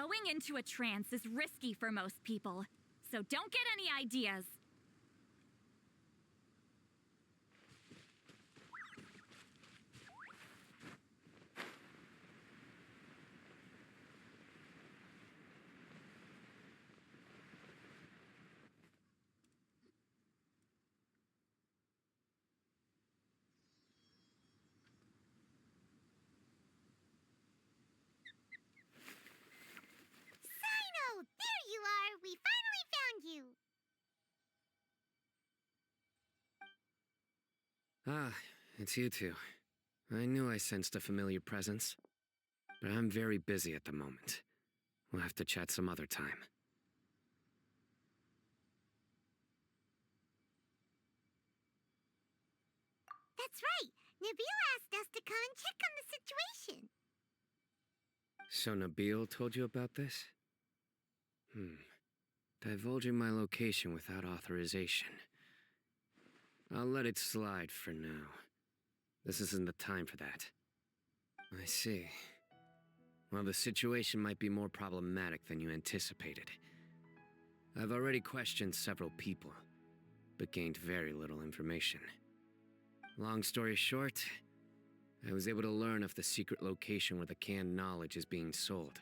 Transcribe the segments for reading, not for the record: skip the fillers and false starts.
Going into a trance is risky for most people, so don't get any ideas. Cyno! There you are! We finally found you! Ah, it's you two. I knew I sensed a familiar presence. But I'm very busy at the moment. We'll have to chat some other time. That's right! Nabil asked us to come and check on the situation. So Nabil told you about this? Divulging my location without authorization. I'll let it slide for now. This isn't the time for that. I see. Well, the situation might be more problematic than you anticipated. I've already questioned several people, but gained very little information. Long story short, I was able to learn of the secret location where the canned knowledge is being sold.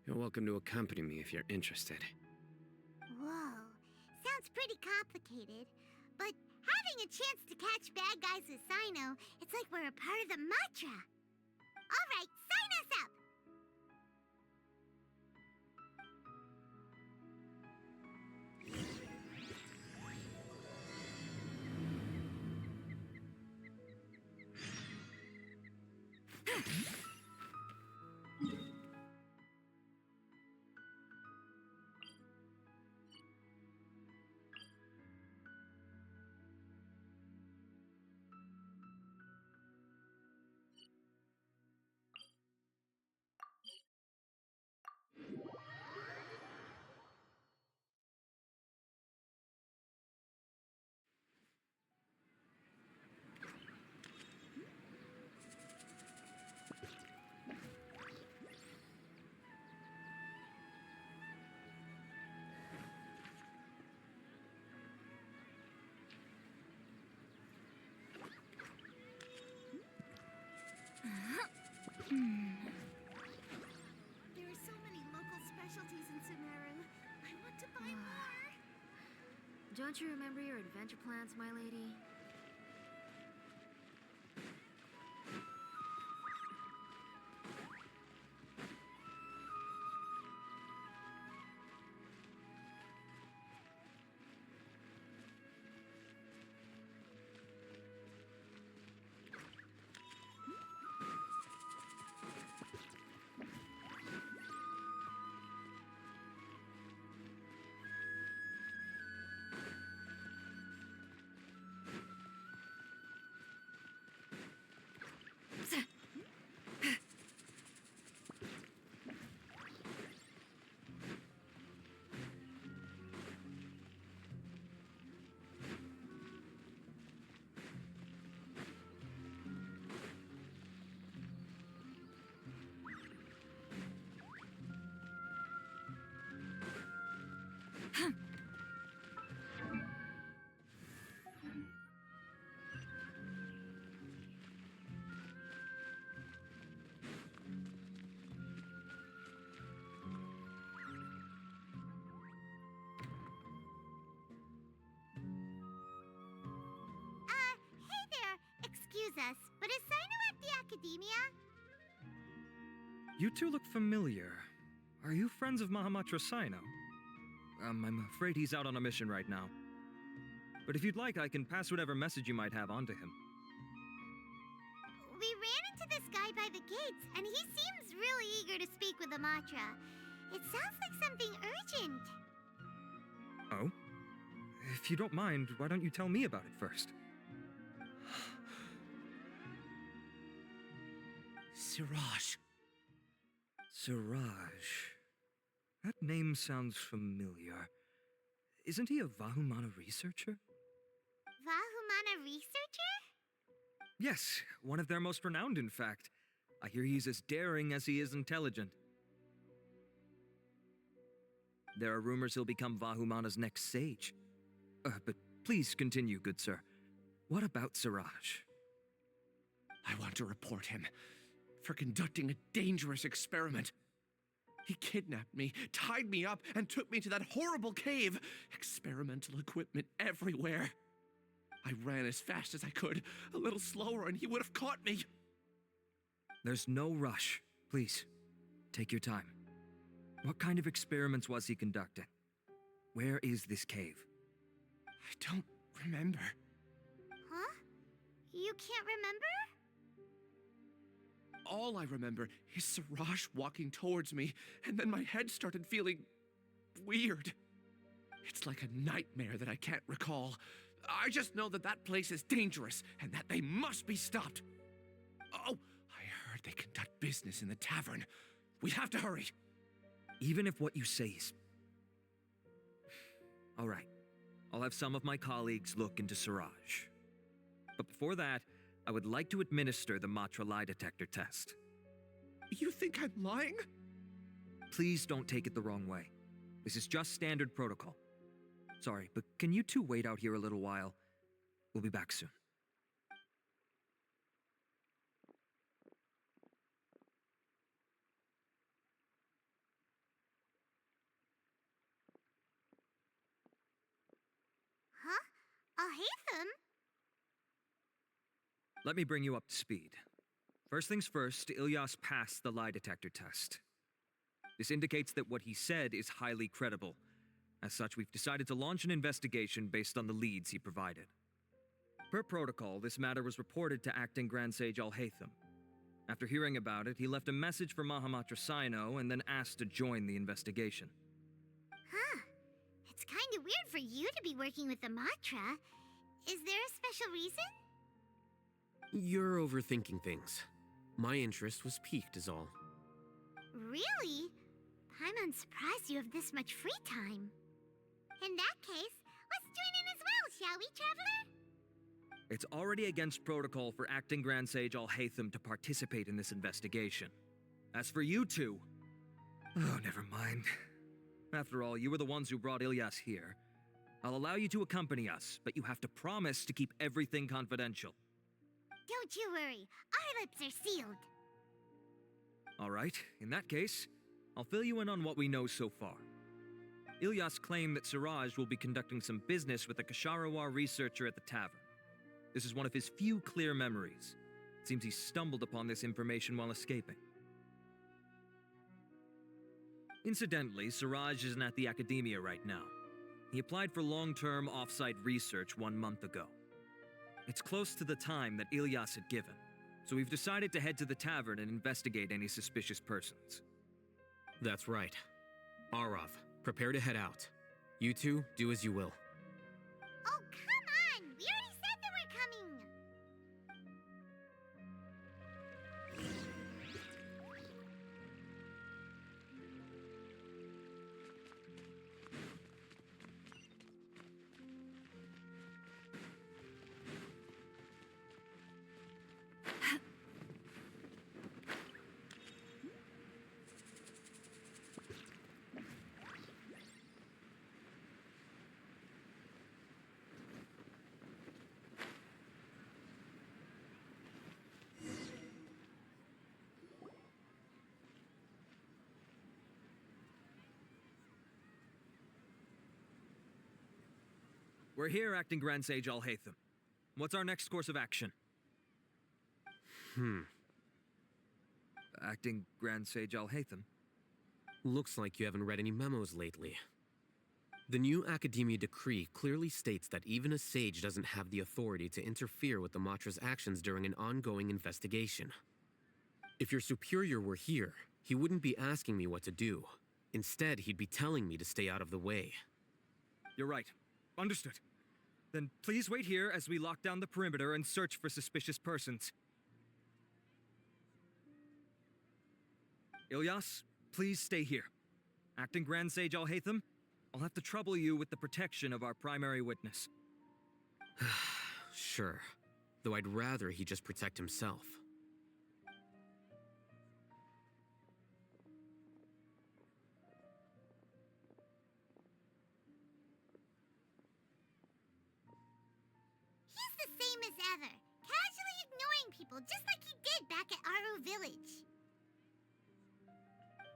You're welcome to accompany me if you're interested. Whoa, sounds pretty complicated. But having a chance to catch bad guys with Cyno, it's like we're a part of the Matra. All right, sign us up! There are so many local specialties in Sumeru. I want to buy more. Don't you remember your adventure plans, my lady? Hey there! Excuse us, but is Cyno at the Academia? You two look familiar. Are you friends of Mahamatra Cyno? I'm afraid he's out on a mission right now. But if you'd like, I can pass whatever message you might have on to him. We ran into this guy by the gates, and he seems really eager to speak with the Matra. It sounds like something urgent. Oh? If you don't mind, why don't you tell me about it first? Siraj. Siraj. That name sounds familiar. Isn't he a Vahumana researcher? Vahumana researcher? Yes, one of their most renowned, in fact. I hear he's as daring as he is intelligent. There are rumors he'll become Vahumana's next sage. But please continue, good sir. What about Siraj? I want to report him for conducting a dangerous experiment. He kidnapped me, tied me up, and took me to that horrible cave. Experimental equipment everywhere. I ran as fast as I could, a little slower, and he would have caught me. There's no rush. Please, take your time. What kind of experiments was he conducting? Where is this cave? I don't remember. Huh? You can't remember? All I remember is Siraj walking towards me, and then my head started feeling weird. It's like a nightmare that I can't recall. I just know that that place is dangerous, and that they must be stopped. Oh, I heard they conduct business in the tavern. We have to hurry. Even if what you say is... All right. I'll have some of my colleagues look into Siraj. But before that, I would like to administer the Matra lie detector test. You think I'm lying? Please don't take it the wrong way. This is just standard protocol. Sorry, but can you two wait out here a little while? We'll be back soon. Huh? Alhaitham? Let me bring you up to speed. First things first, Ilyas passed the lie detector test. This indicates that what he said is highly credible. As such, we've decided to launch an investigation based on the leads he provided. Per protocol, this matter was reported to Acting Grand Sage Alhaitham. After hearing about it, he left a message for Mahamatra Sino and then asked to join the investigation. Huh. It's kinda weird for you to be working with the Matra. Is there a special reason? You're overthinking things. My interest was piqued is all. Really? I'm unsurprised you have this much free time. In that case, let's join in as well, shall we, Traveler? It's already against protocol for Acting Grand Sage Alhaitham to participate in this investigation. As for you two... Oh, never mind. After all, you were the ones who brought Ilyas here. I'll allow you to accompany us, but you have to promise to keep everything confidential. Don't you worry, our lips are sealed. All right, in that case, I'll fill you in on what we know so far. Ilyas claimed that Siraj will be conducting some business with a Kasharawar researcher at the tavern. This is one of his few clear memories. It seems he stumbled upon this information while escaping. Incidentally, Siraj isn't at the academia right now. He applied for long-term off-site research 1 month ago. It's close to the time that Ilyas had given, so we've decided to head to the tavern and investigate any suspicious persons. That's right. Arav, prepare to head out. You two, do as you will. Oh, come on! We already said that we're coming! We're here, Acting Grand Sage Alhaitham. What's our next course of action? Acting Grand Sage Alhaitham? Looks like you haven't read any memos lately. The new Academia decree clearly states that even a sage doesn't have the authority to interfere with the Matra's actions during an ongoing investigation. If your superior were here, he wouldn't be asking me what to do. Instead, he'd be telling me to stay out of the way. You're right. Understood. Then please wait here as we lock down the perimeter and search for suspicious persons. Ilyas, please stay here. Acting Grand Sage Alhaitham, I'll have to trouble you with the protection of our primary witness. Sure. Though I'd rather he just protect himself.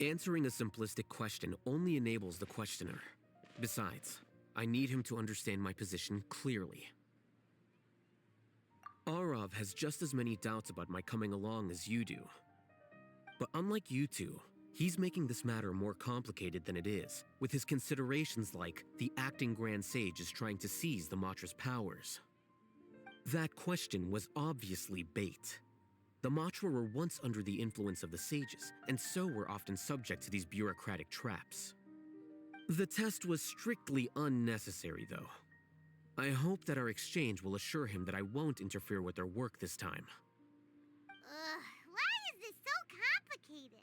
Answering a simplistic question only enables the questioner. Besides, I need him to understand my position clearly. Arav has just as many doubts about my coming along as you do. But unlike you two, he's making this matter more complicated than it is, with his considerations like the acting Grand Sage is trying to seize the Matra's powers. That question was obviously bait. The Matra were once under the influence of the sages, and so were often subject to these bureaucratic traps. The test was strictly unnecessary, though. I hope that our exchange will assure him that I won't interfere with their work this time. Why is this so complicated?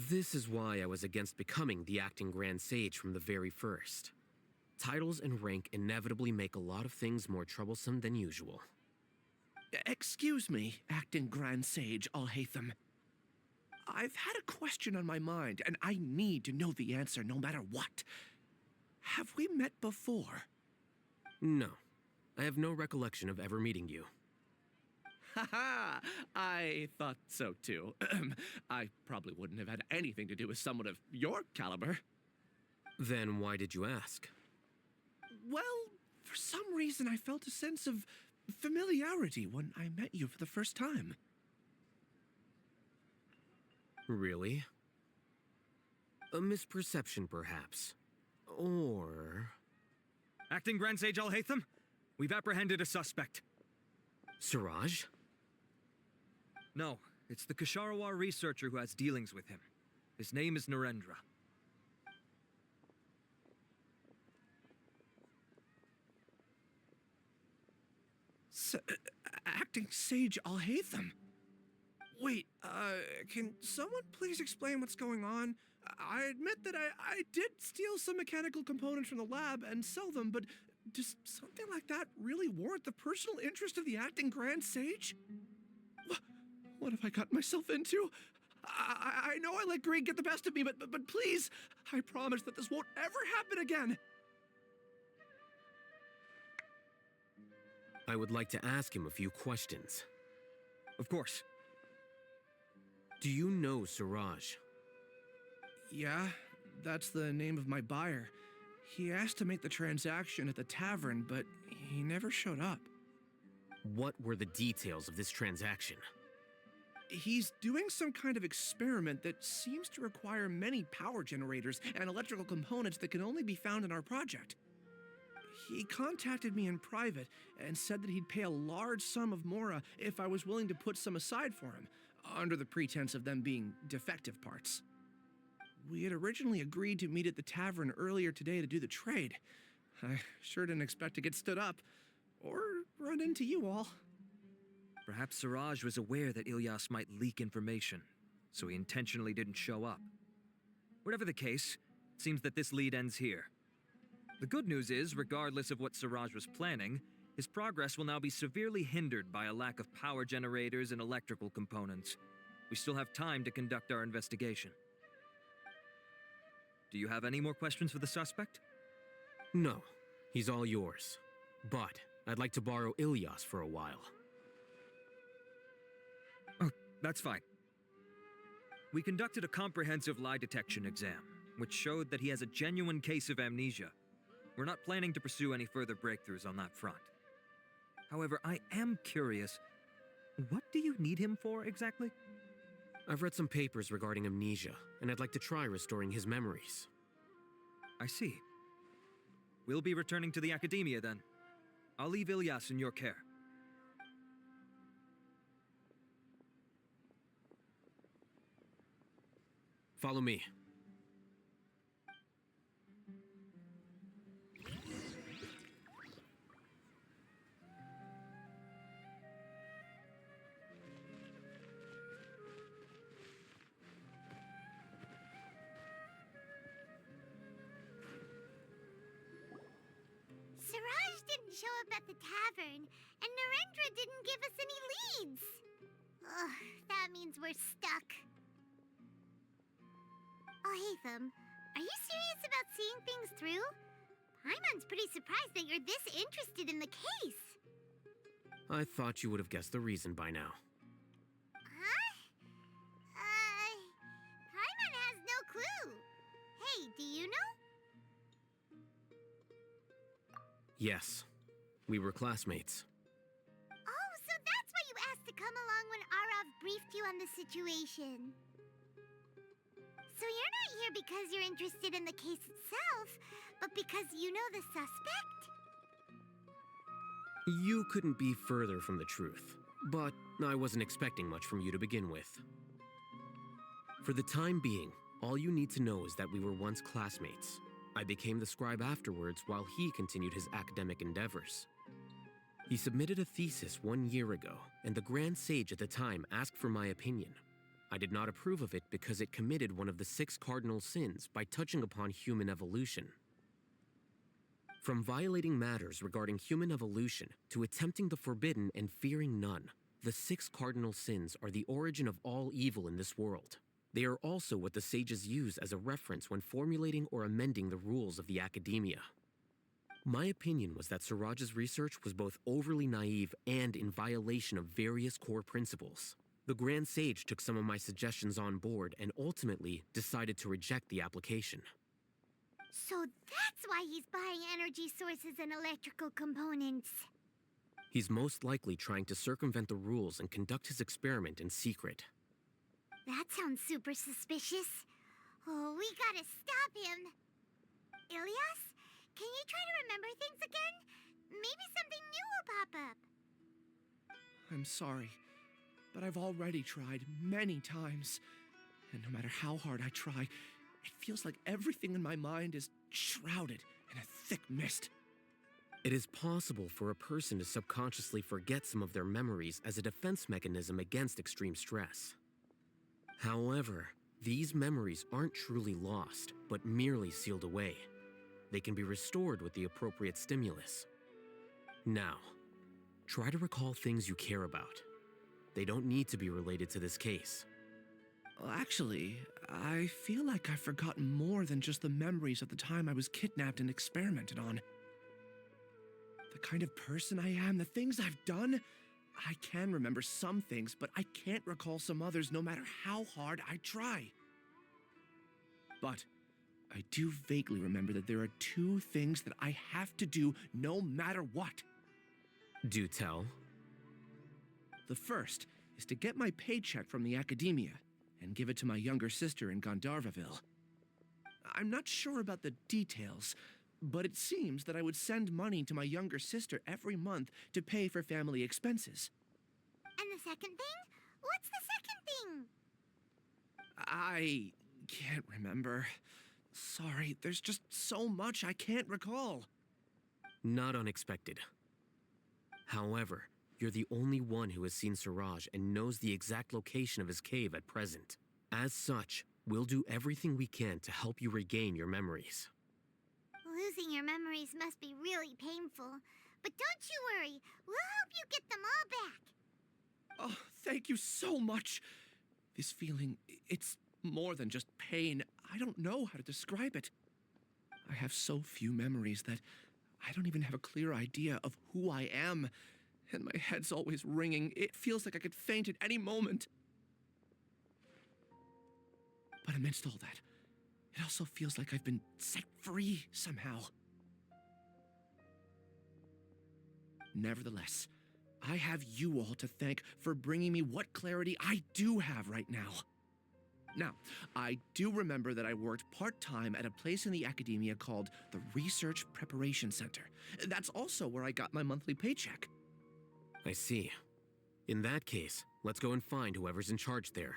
This is why I was against becoming the acting Grand Sage from the very first. Titles and rank inevitably make a lot of things more troublesome than usual. Excuse me, acting Grand Sage Alhaitham. I've had a question on my mind, and I need to know the answer no matter what. Have we met before? No. I have no recollection of ever meeting you. Haha, I thought so too. I probably wouldn't have had anything to do with someone of your caliber. Then why did you ask? Well, for some reason I felt a sense of familiarity when I met you for the first time. Really? A misperception, perhaps. Or... Acting Grand Sage Alhaitham, we've apprehended a suspect. Siraj? No, it's the Ksharawar researcher who has dealings with him. His name is Narendra. Acting Sage Alhaitham? Wait, can someone please explain what's going on? I admit that I did steal some mechanical components from the lab and sell them, but does something like that really warrant the personal interest of the acting Grand Sage? What have I gotten myself into? I know I let greed get the best of me, but please, I promise that this won't ever happen again. I would like to ask him a few questions. Of course. Do you know Siraj? Yeah, that's the name of my buyer. He asked to make the transaction at the tavern, but he never showed up. What were the details of this transaction? He's doing some kind of experiment that seems to require many power generators and electrical components that can only be found in our project. He contacted me in private and said that he'd pay a large sum of Mora if I was willing to put some aside for him, under the pretense of them being defective parts. We had originally agreed to meet at the tavern earlier today to do the trade. I sure didn't expect to get stood up, or run into you all. Perhaps Siraj was aware that Ilyas might leak information, so he intentionally didn't show up. Whatever the case, it seems that this lead ends here. The good news is, regardless of what Siraj was planning, his progress will now be severely hindered by a lack of power generators and electrical components. We still have time to conduct our investigation. Do you have any more questions for the suspect? No, he's all yours. But I'd like to borrow Ilyas for a while. Oh, that's fine. We conducted a comprehensive lie detection exam, which showed that he has a genuine case of amnesia. We're not planning to pursue any further breakthroughs on that front. However, I am curious, what do you need him for exactly? I've read some papers regarding amnesia, and I'd like to try restoring his memories. I see. We'll be returning to the Academia then. I'll leave Ilyas in your care. Follow me. Siraj didn't show up at the tavern, and Narendra didn't give us any leads. Ugh, that means we're stuck. Alhaitham, are you serious about seeing things through? Paimon's pretty surprised that you're this interested in the case. I thought you would have guessed the reason by now. Huh? Yes, we were classmates. Oh, so that's why you asked to come along when Arav briefed you on the situation. So you're not here because you're interested in the case itself, but because you know the suspect? You couldn't be further from the truth, but I wasn't expecting much from you to begin with. For the time being, all you need to know is that we were once classmates. I became the scribe afterwards while he continued his academic endeavors. He submitted a thesis 1 year ago, and the Grand Sage at the time asked for my opinion. I did not approve of it because it committed one of the 6 cardinal sins by touching upon human evolution. From violating matters regarding human evolution to attempting the forbidden and fearing none, the 6 cardinal sins are the origin of all evil in this world. They are also what the sages use as a reference when formulating or amending the rules of the academia. My opinion was that Siraj's research was both overly naive and in violation of various core principles. The Grand Sage took some of my suggestions on board and ultimately decided to reject the application. So that's why he's buying energy sources and electrical components. He's most likely trying to circumvent the rules and conduct his experiment in secret. That sounds super suspicious. Oh, we gotta stop him. Ilias, can you try to remember things again? Maybe something new will pop up. I'm sorry, but I've already tried many times. And no matter how hard I try, it feels like everything in my mind is shrouded in a thick mist. It is possible for a person to subconsciously forget some of their memories as a defense mechanism against extreme stress. However, these memories aren't truly lost, but merely sealed away. They can be restored with the appropriate stimulus. Now, try to recall things you care about. They don't need to be related to this case. Well, actually, I feel like I've forgotten more than just the memories of the time I was kidnapped and experimented on. The kind of person I am, the things I've done, I can remember some things, but I can't recall some others no matter how hard I try. But I do vaguely remember that there are 2 things that I have to do no matter what. Do tell. The first is to get my paycheck from the academia and give it to my younger sister in Gandharvaville. I'm not sure about the details, but it seems that I would send money to my younger sister every month to pay for family expenses. And the second thing? What's the second thing? I can't remember. Sorry, there's just so much I can't recall. Not unexpected. However, you're the only one who has seen Siraj and knows the exact location of his cave at present. As such, we'll do everything we can to help you regain your memories. Losing your memories must be really painful. But don't you worry, we'll help you get them all back. Oh, thank you so much. This feeling, it's more than just pain. I don't know how to describe it. I have so few memories that I don't even have a clear idea of who I am. And my head's always ringing. It feels like I could faint at any moment. But amidst all that, it also feels like I've been set free somehow. Nevertheless, I have you all to thank for bringing me what clarity I do have right now. Now, I do remember that I worked part-time at a place in the academia called the Research Preparation Center. That's also where I got my monthly paycheck. I see. In that case, let's go and find whoever's in charge there.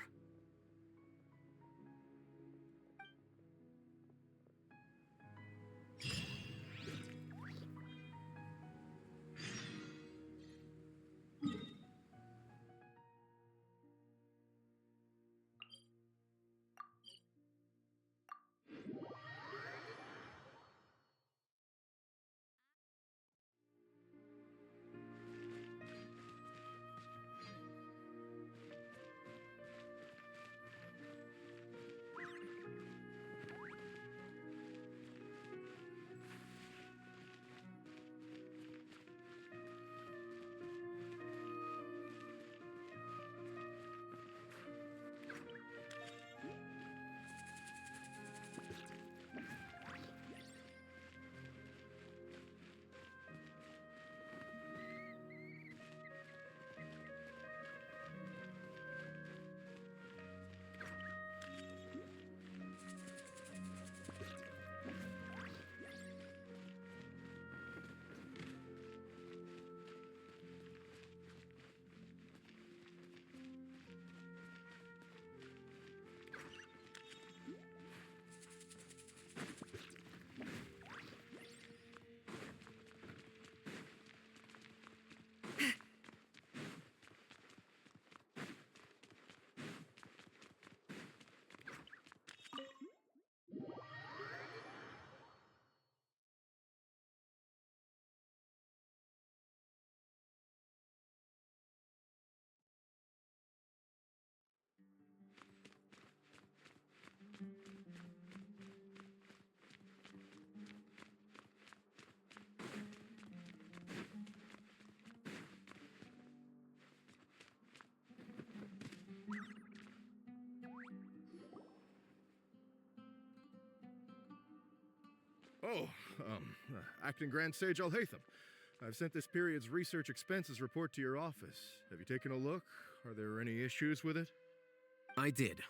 Oh, Acting Grand Sage Alhaitham. I've sent this period's research expenses report to your office. Have you taken a look? Are there any issues with it? I did.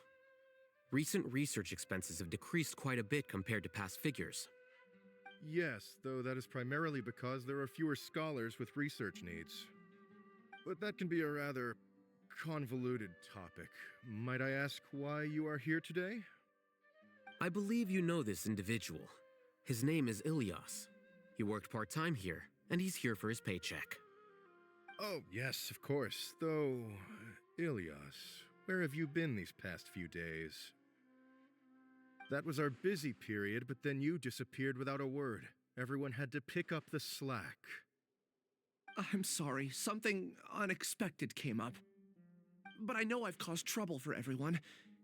Recent research expenses have decreased quite a bit compared to past figures. Yes, though that is primarily because there are fewer scholars with research needs. But that can be a rather convoluted topic. Might I ask why you are here today? I believe you know this individual. His name is Ilias. He worked part-time here, and he's here for his paycheck. Oh, yes, of course. Though, Ilias, where have you been these past few days? That was our busy period, but then you disappeared without a word. Everyone had to pick up the slack. I'm sorry, something unexpected came up. But I know I've caused trouble for everyone.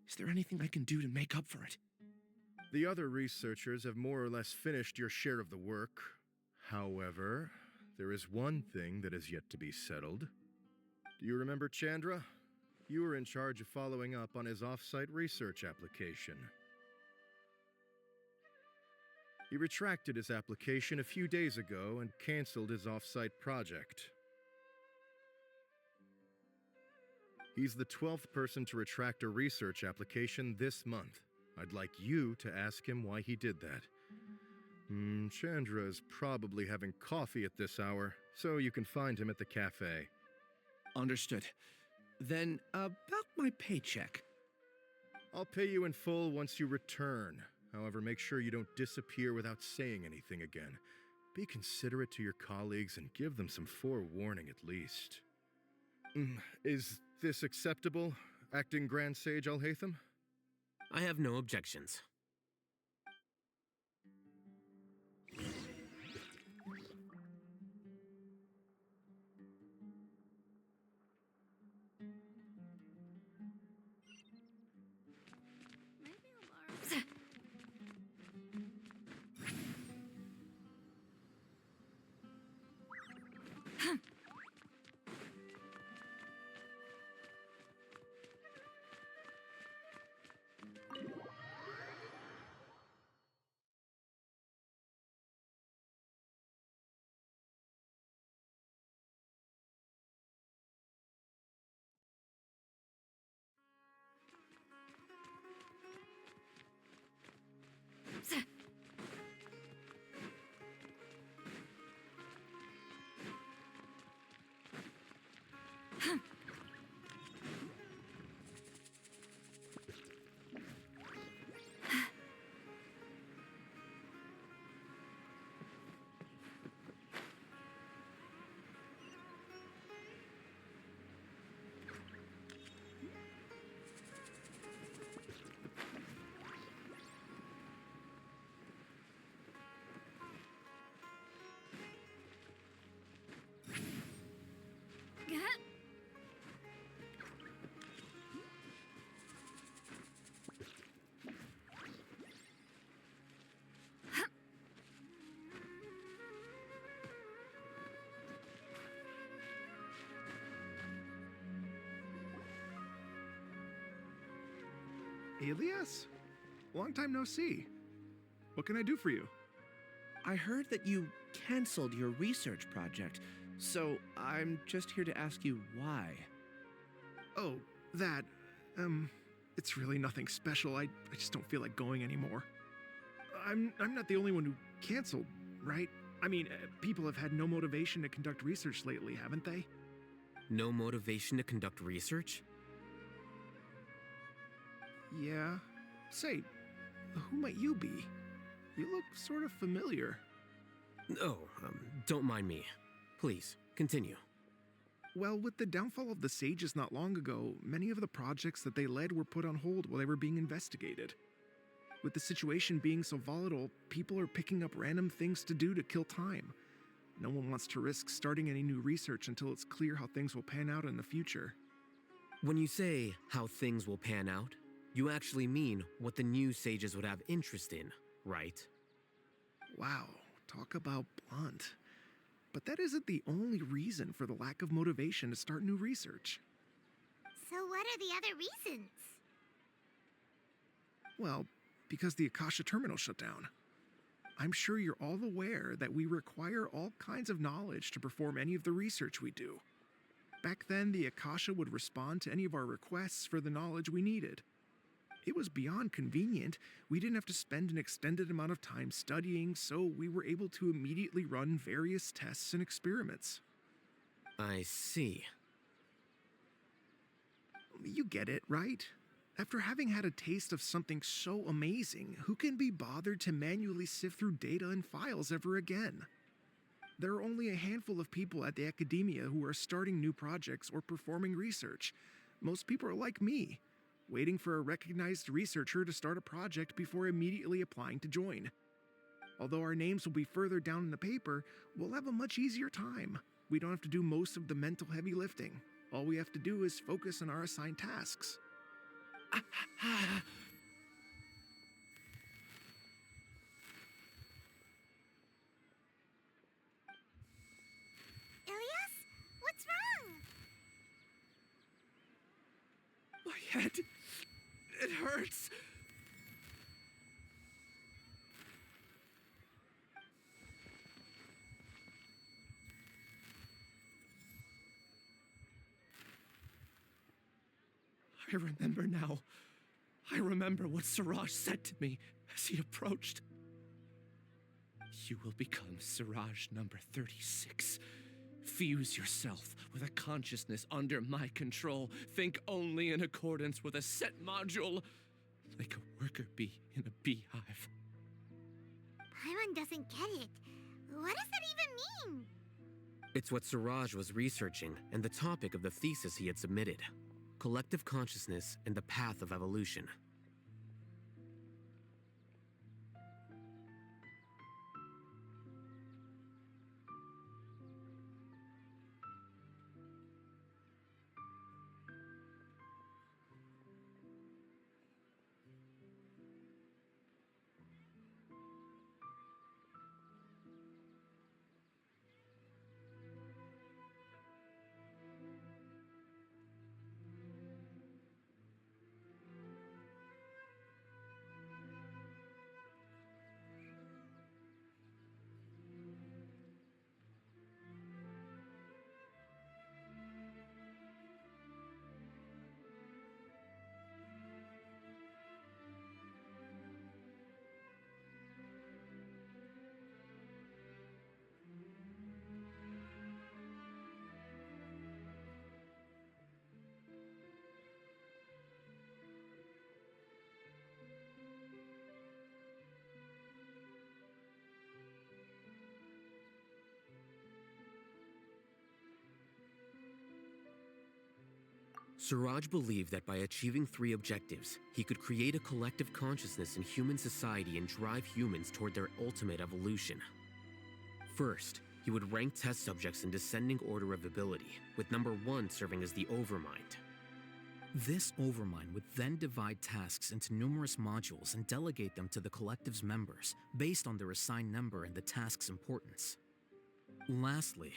Is there anything I can do to make up for it? The other researchers have more or less finished your share of the work. However, there is one thing that is yet to be settled. Do you remember Chandra? You were in charge of following up on his off-site research application. He retracted his application a few days ago and canceled his off-site project. He's the 12th person to retract a research application this month. I'd like you to ask him why he did that. Chandra is probably having coffee at this hour, so you can find him at the cafe. Understood. Then, about my paycheck. I'll pay you in full once you return. However, make sure you don't disappear without saying anything again. Be considerate to your colleagues and give them some forewarning at least. Is this acceptable, Acting Grand Sage Alhaitham? I have no objections. Ilias? Long time no see. What can I do for you? I heard that you canceled your research project, so I'm just here to ask you why. Oh, that. It's really nothing special. I just don't feel like going anymore. I'm not the only one who canceled, right? I mean, people have had no motivation to conduct research lately, haven't they? No motivation to conduct research? Yeah. Say, who might you be? You look sort of familiar. Oh, don't mind me. Please, continue. Well, with the downfall of the Sages not long ago, many of the projects that they led were put on hold while they were being investigated. With the situation being so volatile, people are picking up random things to do to kill time. No one wants to risk starting any new research until it's clear how things will pan out in the future. When you say how things will pan out, you actually mean what the new Sages would have interest in, right? Wow, talk about blunt. But that isn't the only reason for the lack of motivation to start new research. So what are the other reasons? Well, because the Akasha terminal shut down. I'm sure you're all aware that we require all kinds of knowledge to perform any of the research we do. Back then, the Akasha would respond to any of our requests for the knowledge we needed. It was beyond convenient. We didn't have to spend an extended amount of time studying, so we were able to immediately run various tests and experiments. I see. You get it, right? After having had a taste of something so amazing, who can be bothered to manually sift through data and files ever again? There are only a handful of people at the academia who are starting new projects or performing research. Most people are like me, waiting for a recognized researcher to start a project before immediately applying to join. Although our names will be further down in the paper, we'll have a much easier time. We don't have to do most of the mental heavy lifting. All we have to do is focus on our assigned tasks. Ilias? What's wrong? My head. It hurts. I remember now. I remember what Siraj said to me as he approached. You will become Siraj number 36. Fuse yourself with a consciousness under my control. Think only in accordance with a set module, like a worker bee in a beehive. Paimon doesn't get it. What does that even mean? It's what Siraj was researching and the topic of the thesis he had submitted. Collective consciousness and the path of evolution. Siraj believed that by achieving 3 objectives, he could create a collective consciousness in human society and drive humans toward their ultimate evolution. First, he would rank test subjects in descending order of ability, with number 1 serving as the Overmind. This Overmind would then divide tasks into numerous modules and delegate them to the collective's members based on their assigned number and the task's importance. Lastly,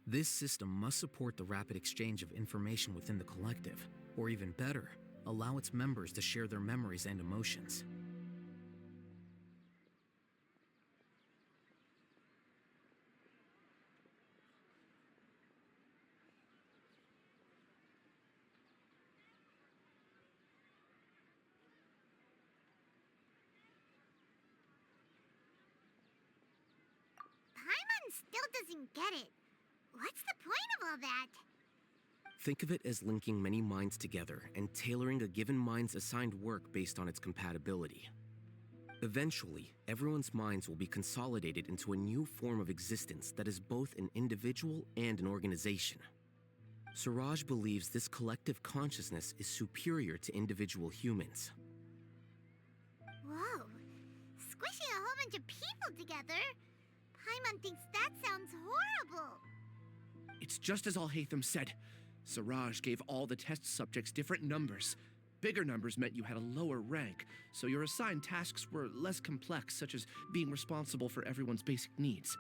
this system must support the rapid exchange of information within the collective, or even better, allow its members to share their memories and emotions. Paimon still doesn't get it. What's the point of all that? Think of it as linking many minds together and tailoring a given mind's assigned work based on its compatibility. Eventually, everyone's minds will be consolidated into a new form of existence that is both an individual and an organization. Siraj believes this collective consciousness is superior to individual humans. Whoa. Squishing a whole bunch of people together? Paimon thinks that sounds horrible. It's just as Al-Haytham said. Siraj gave all the test subjects different numbers. Bigger numbers meant you had a lower rank, so your assigned tasks were less complex, such as being responsible for everyone's basic needs.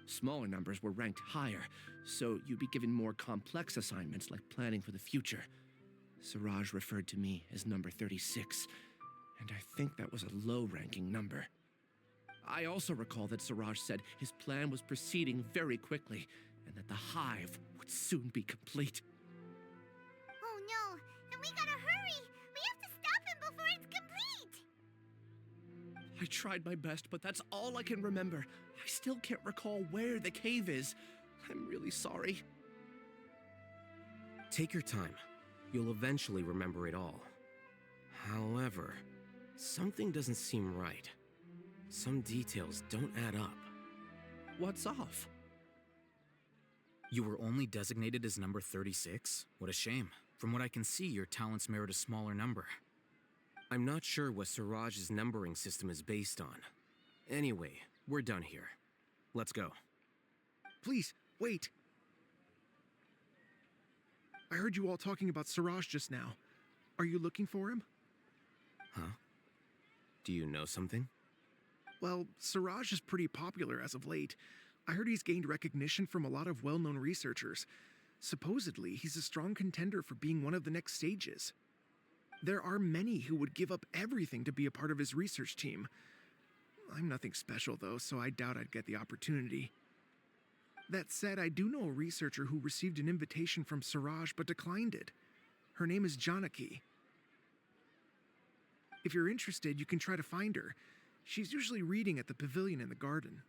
Smaller numbers were ranked higher, so you'd be given more complex assignments like planning for the future. Siraj referred to me as number 36, and I think that was a low-ranking number. I also recall that Siraj said his plan was proceeding very quickly, and that the hive would soon be complete. Oh no, then we gotta hurry! We have to stop him before it's complete! I tried my best, but that's all I can remember. I still can't recall where the cave is. I'm really sorry. Take your time. You'll eventually remember it all. However, something doesn't seem right. Some details don't add up. What's off? You were only designated as number 36? What a shame. From what I can see, your talents merit a smaller number. I'm not sure what Siraj's numbering system is based on. Anyway, we're done here. Let's go. Please, wait. I heard you all talking about Siraj just now. Are you looking for him? Huh? Do you know something? Well, Siraj is pretty popular as of late. I heard he's gained recognition from a lot of well-known researchers. Supposedly, he's a strong contender for being one of the next sages. There are many who would give up everything to be a part of his research team. I'm nothing special, though, so I doubt I'd get the opportunity. That said, I do know a researcher who received an invitation from Siraj but declined it. Her name is Janaki. If you're interested, you can try to find her. She's usually reading at the pavilion in the garden.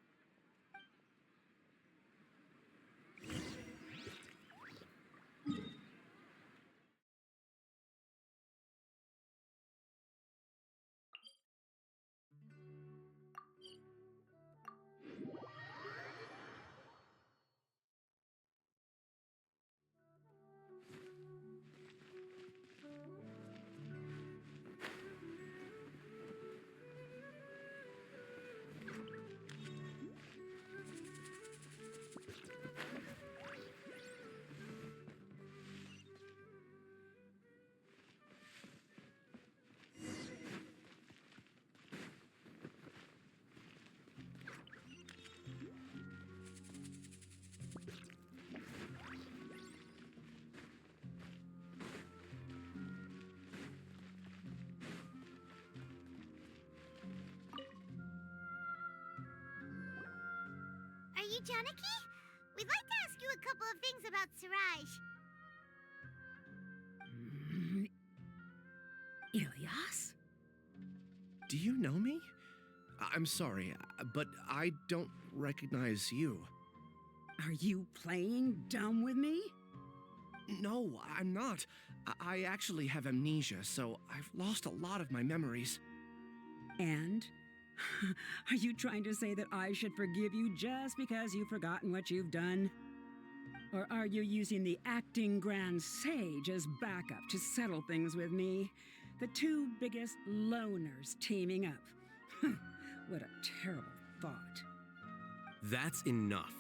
Are you Janaki? We'd like to ask you a couple of things about Siraj. Ilyas? Do you know me? I'm sorry, but I don't recognize you. Are you playing dumb with me? No, I'm not. I actually have amnesia, so I've lost a lot of my memories. And? Are you trying to say that I should forgive you just because you've forgotten what you've done? Or are you using the acting Grand Sage as backup to settle things with me? The two biggest loners teaming up. What a terrible thought. That's enough.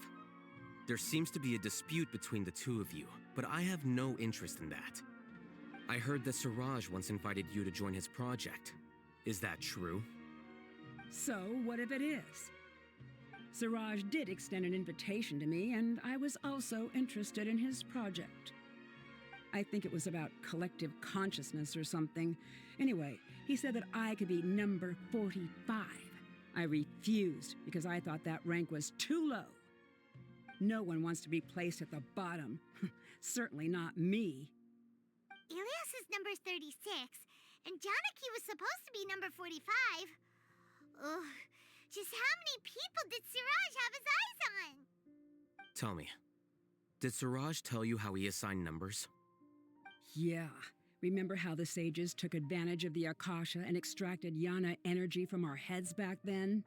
There seems to be a dispute between the two of you, but I have no interest in that. I heard that Siraj once invited you to join his project. Is that true? So, what if it is? Siraj did extend an invitation to me, and I was also interested in his project. I think it was about collective consciousness or something. Anyway, he said that I could be number 45. I refused because I thought that rank was too low. No one wants to be placed at the bottom. Certainly not me. Ilyas is number 36, and Janaki was supposed to be number 45. Ugh, just how many people did Siraj have his eyes on? Tell me, did Siraj tell you how he assigned numbers? Yeah. Remember how the sages took advantage of the Akasha and extracted Yana energy from our heads back then?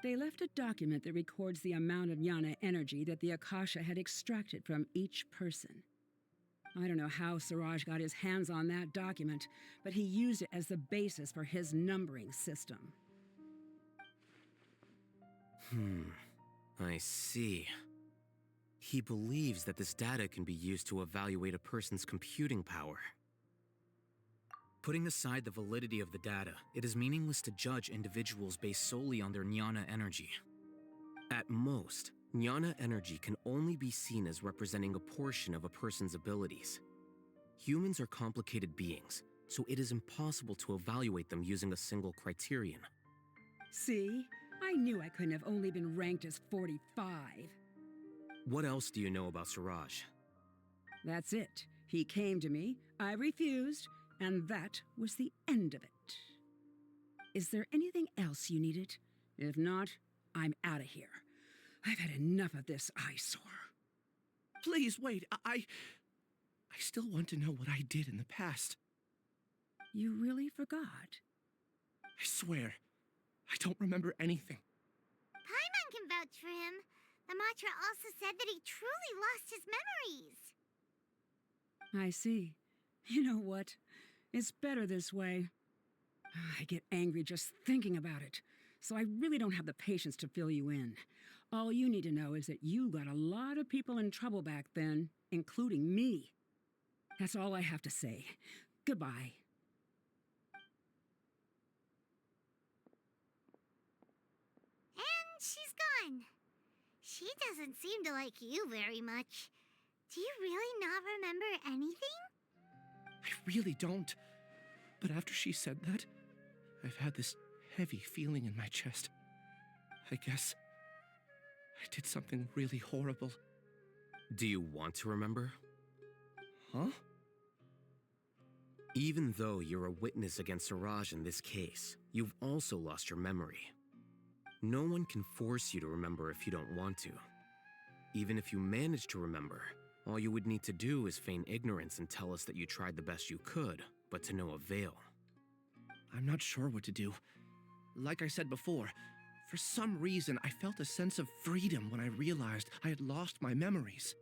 They left a document that records the amount of Yana energy that the Akasha had extracted from each person. I don't know how Siraj got his hands on that document, but he used it as the basis for his numbering system. I see. He believes that this data can be used to evaluate a person's computing power. Putting aside the validity of the data, it is meaningless to judge individuals based solely on their Jnana energy. At most, Jnana energy can only be seen as representing a portion of a person's abilities. Humans are complicated beings, so it is impossible to evaluate them using a single criterion. See? I knew I couldn't have only been ranked as 45. What else do you know about Siraj? That's it. He came to me, I refused, and that was the end of it. Is there anything else you needed? If not, I'm out of here. I've had enough of this eyesore. Please wait. I still want to know what I did in the past. You really forgot? I swear, I don't remember anything. Paimon can vouch for him. The mantra also said that he truly lost his memories. I see. You know what? It's better this way. I get angry just thinking about it, so I really don't have the patience to fill you in. All you need to know is that you got a lot of people in trouble back then, including me. That's all I have to say. Goodbye. And she's gone. She doesn't seem to like you very much. Do you really not remember anything? I really don't. But after she said that, I've had this heavy feeling in my chest. I guess I did something really horrible. Do you want to remember? Huh? Even though you're a witness against Siraj in this case, you've also lost your memory. No one can force you to remember if you don't want to. Even if you manage to remember, all you would need to do is feign ignorance and tell us that you tried the best you could, but to no avail. I'm not sure what to do. Like I said before, for some reason I felt a sense of freedom when I realized I had lost my memories.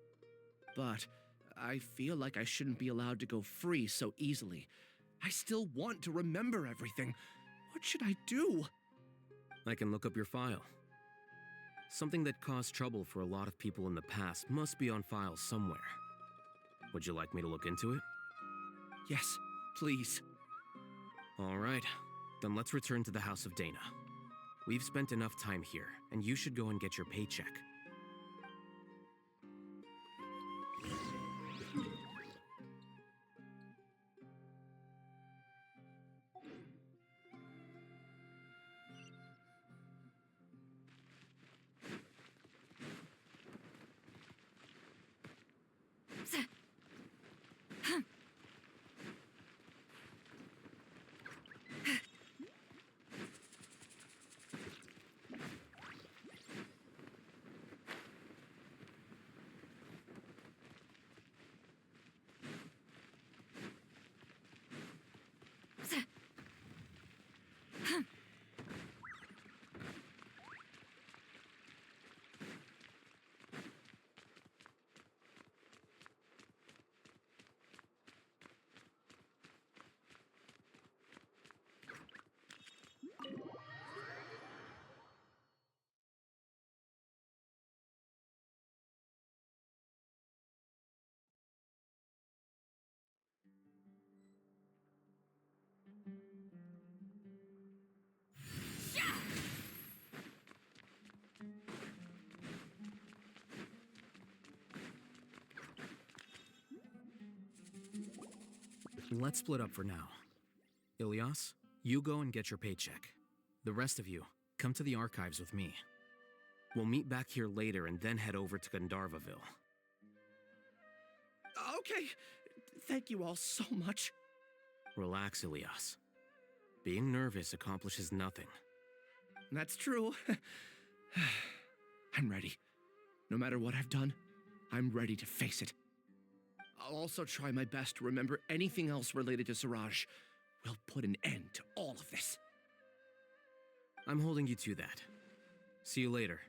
But I feel like I shouldn't be allowed to go free so easily. I still want to remember everything. What should I do? I can look up your file. Something that caused trouble for a lot of people in the past must be on file somewhere. Would you like me to look into it? Yes, please. All right, then let's return to the House of Dana. We've spent enough time here, and you should go and get your paycheck. Let's split up for now. Ilyas, you go and get your paycheck. The rest of you, come to the archives with me. We'll meet back here later and then head over to Gandharvaville. Okay. Thank you all so much. Relax, Ilyas. Being nervous accomplishes nothing. That's true. I'm ready. No matter what I've done, I'm ready to face it. I'll also try my best to remember anything else related to Siraj. We'll put an end to all of this. I'm holding you to that. See you later.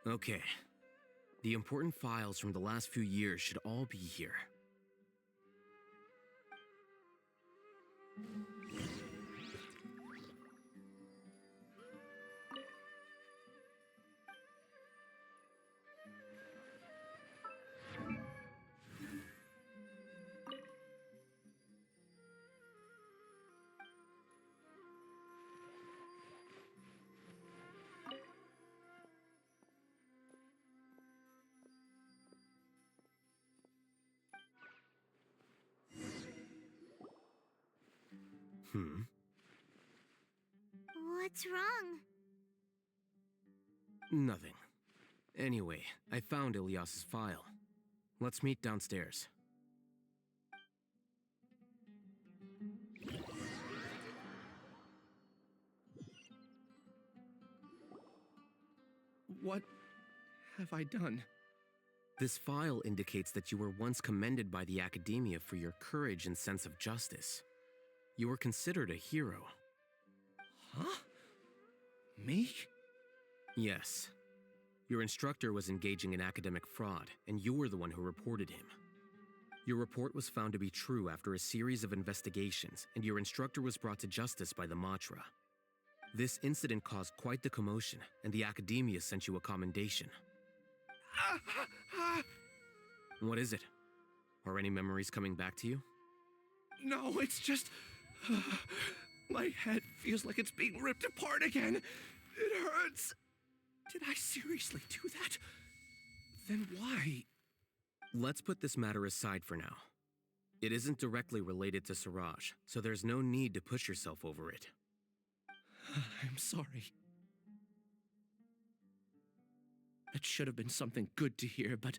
Okay. The important files from the last few years should all be here. What's wrong? Nothing. Anyway, I found Ilyas's file. Let's meet downstairs. What have I done? This file indicates that you were once commended by the Academia for your courage and sense of justice. You were considered a hero. Huh? Me? Yes. Your instructor was engaging in academic fraud, and you were the one who reported him. Your report was found to be true after a series of investigations, and your instructor was brought to justice by the Matra. This incident caused quite the commotion, and the Academia sent you a commendation. What is it? Are any memories coming back to you? No, it's just... my head feels like it's being ripped apart again. It hurts. Did I seriously do that? Then why? Let's put this matter aside for now. It isn't directly related to Siraj, so there's no need to push yourself over it. I'm sorry. That should have been something good to hear, but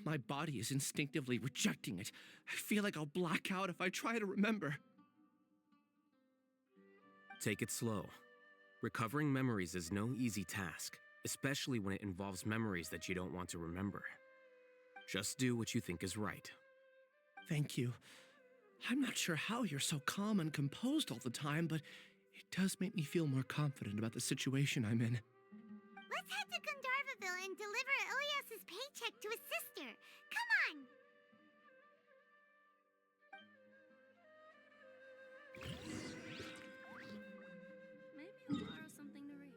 my body is instinctively rejecting it. I feel like I'll black out if I try to remember. Take it slow. Recovering memories is no easy task, especially when it involves memories that you don't want to remember. Just do what you think is right. Thank you. I'm not sure how you're so calm and composed all the time, but it does make me feel more confident about the situation I'm in. Let's head to Gandharvaville and deliver Ilyas's paycheck to his sister. Come on! Maybe I'll borrow something to read.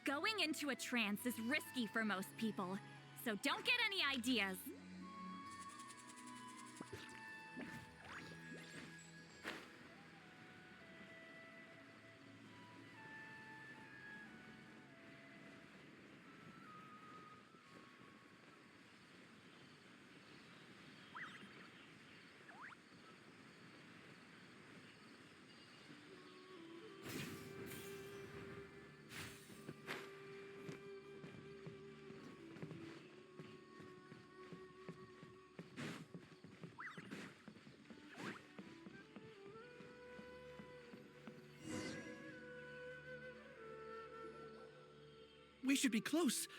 Going into a trance is risky for most people, so don't get any ideas. We should be close.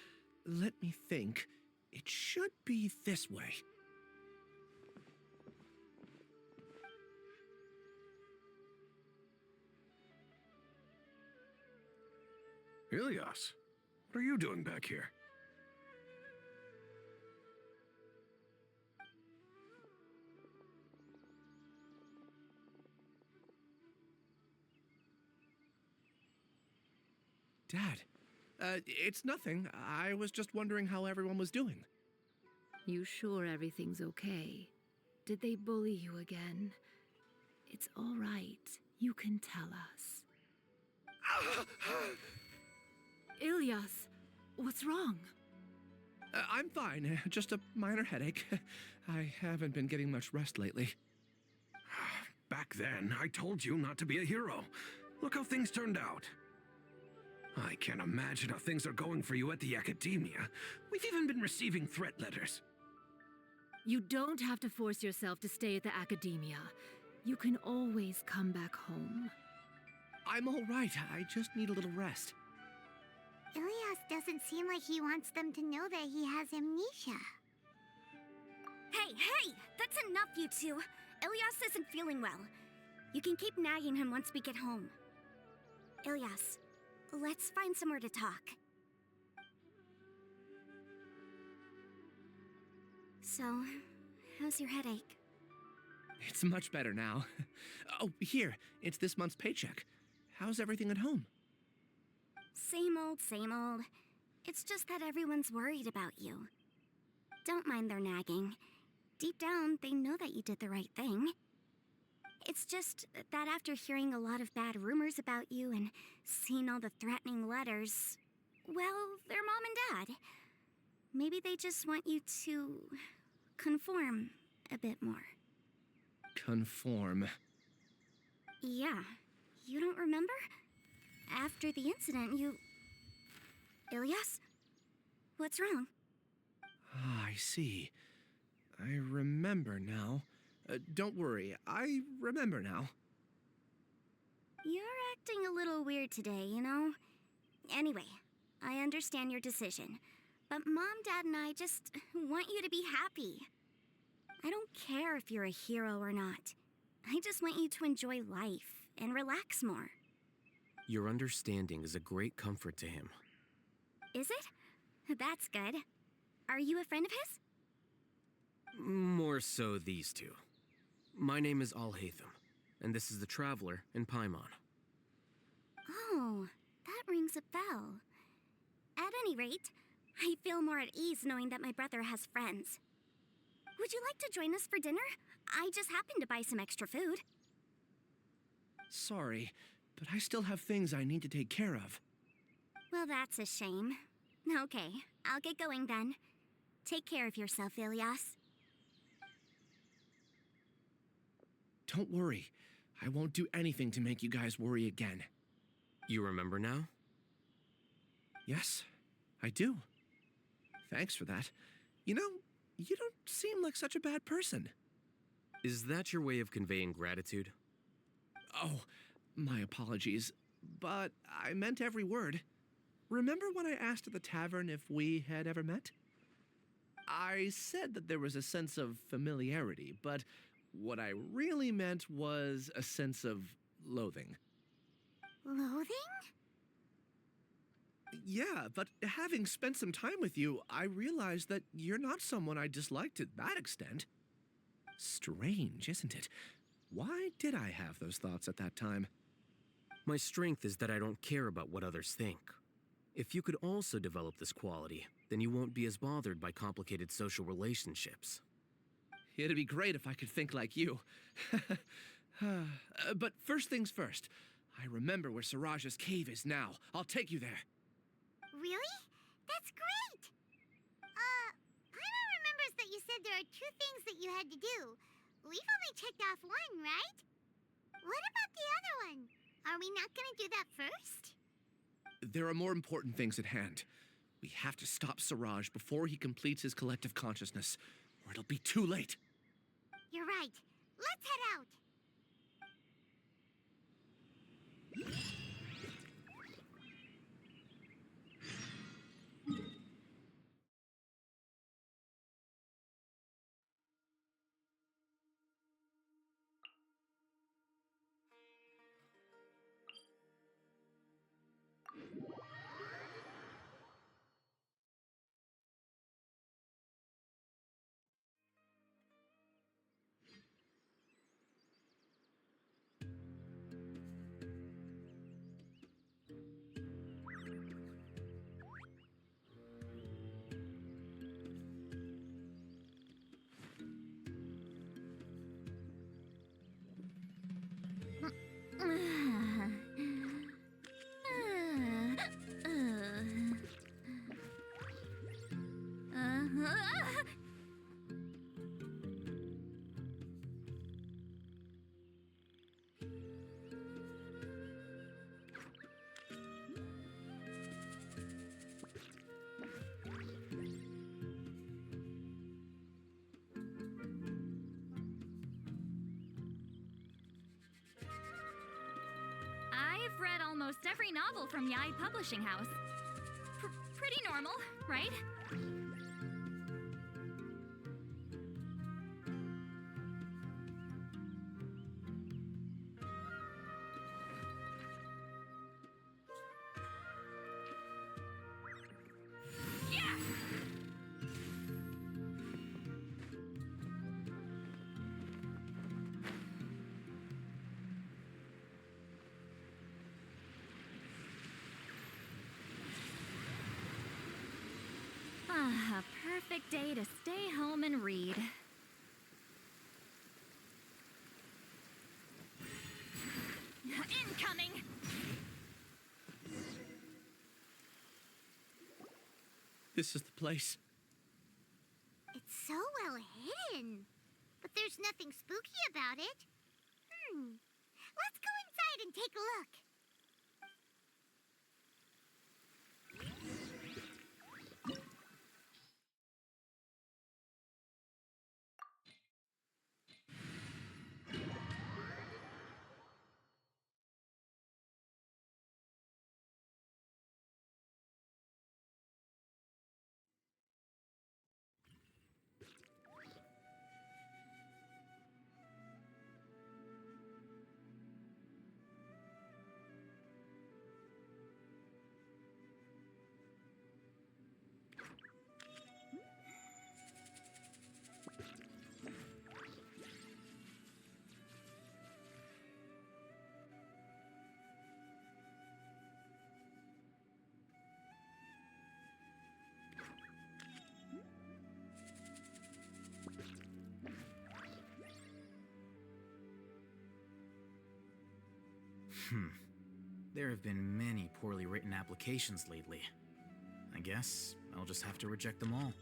Let me think. It should be this way. Ilias, what are you doing back here? Dad, it's nothing. I was just wondering how everyone was doing. You sure everything's okay? Did they bully you again? It's all right. You can tell us. Ilias, what's wrong? I'm fine. Just a minor headache. I haven't been getting much rest lately. Back then, I told you not to be a hero. Look how things turned out. I can't imagine how things are going for you at the Academia. We've even been receiving threat letters. You don't have to force yourself to stay at the Academia. You can always come back home. I'm all right. I just need a little rest. Ilias doesn't seem like he wants them to know that he has amnesia. Hey, hey! That's enough, you two! Ilias isn't feeling well. You can keep nagging him once we get home. Ilias, let's find somewhere to talk. So, how's your headache? It's much better now. Oh, here. It's this month's paycheck. How's everything at home? Same old, same old. It's just that everyone's worried about you. Don't mind their nagging. Deep down, they know that you did the right thing. It's just that after hearing a lot of bad rumors about you and seeing all the threatening letters, well, they're mom and dad. Maybe they just want you to conform a bit more. Conform. Yeah. You don't remember? After the incident, you... Ilias? What's wrong? Ah, I see. I remember now. Don't worry, I remember now. You're acting a little weird today, you know? Anyway, I understand your decision. But Mom, Dad, and I just want you to be happy. I don't care if you're a hero or not. I just want you to enjoy life and relax more. Your understanding is a great comfort to him. Is it? That's good. Are you a friend of his? More so these two. My name is Alhaitham, and this is the Traveler in Paimon. Oh, that rings a bell. At any rate, I feel more at ease knowing that my brother has friends. Would you like to join us for dinner? I just happened to buy some extra food. Sorry, but I still have things I need to take care of. Well, that's a shame. Okay, I'll get going then. Take care of yourself, Ilias. Don't worry. I won't do anything to make you guys worry again. You remember now? Yes, I do. Thanks for that. You know, you don't seem like such a bad person. Is that your way of conveying gratitude? Oh, my apologies. But I meant every word. Remember when I asked at the tavern if we had ever met? I said that there was a sense of familiarity, but what I really meant was a sense of loathing. Loathing? Yeah, but having spent some time with you, I realized that you're not someone I dislike to that extent. Strange, isn't it? Why did I have those thoughts at that time? My strength is that I don't care about what others think. If you could also develop this quality, then you won't be as bothered by complicated social relationships. It'd be great if I could think like you. But first things first, I remember where Siraj's cave is now. I'll take you there. Really? That's great! Paimon remembers that you said there are 2 things that you had to do. We've only checked off 1, right? What about the other one? Are we not gonna do that first? There are more important things at hand. We have to stop Siraj before he completes his collective consciousness, or it'll be too late. You're right. Let's head out. read almost every novel from Yai Publishing House. Pretty normal, right? Ah, a perfect day to stay home and read. Incoming! This is the place. It's so well hidden. But there's nothing spooky about it. Let's go inside and take a look. There have been many poorly written applications lately. I guess I'll just have to reject them all.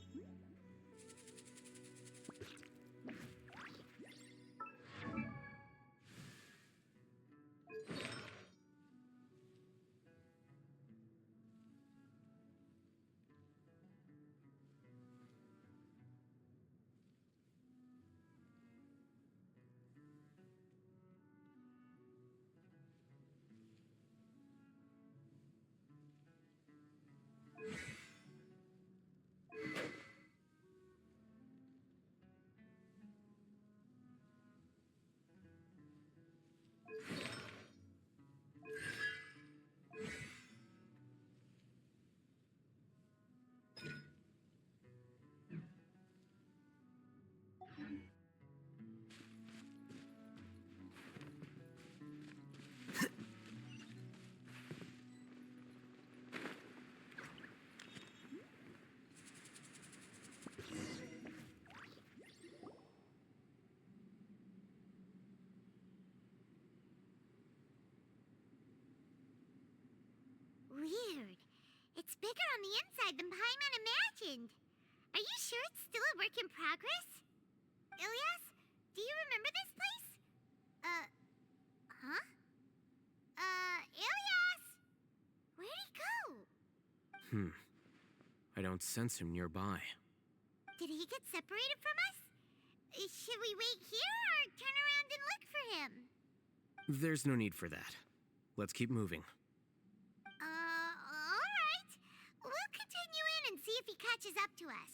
Weird. It's bigger on the inside than Paimon imagined. Are you sure it's still a work in progress? Ilyas, do you remember this place? Huh? Ilyas! Where'd he go? I don't sense him nearby. Did he get separated from us? Should we wait here or turn around and look for him? There's no need for that. Let's keep moving. Alright. We'll continue in and see if he catches up to us.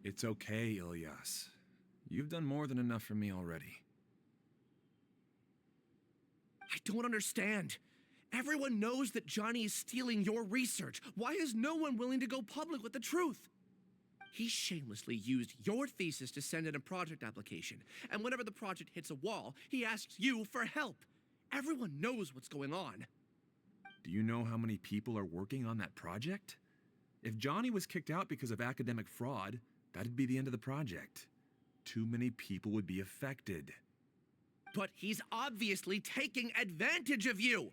It's okay, Ilyas. You've done more than enough for me already. I don't understand. Everyone knows that Johnny is stealing your research. Why is no one willing to go public with the truth? He shamelessly used your thesis to send in a project application, and whenever the project hits a wall, he asks you for help. Everyone knows what's going on. Do you know how many people are working on that project? If Johnny was kicked out because of academic fraud, that'd be the end of the project. Too many people would be affected. But he's obviously taking advantage of you!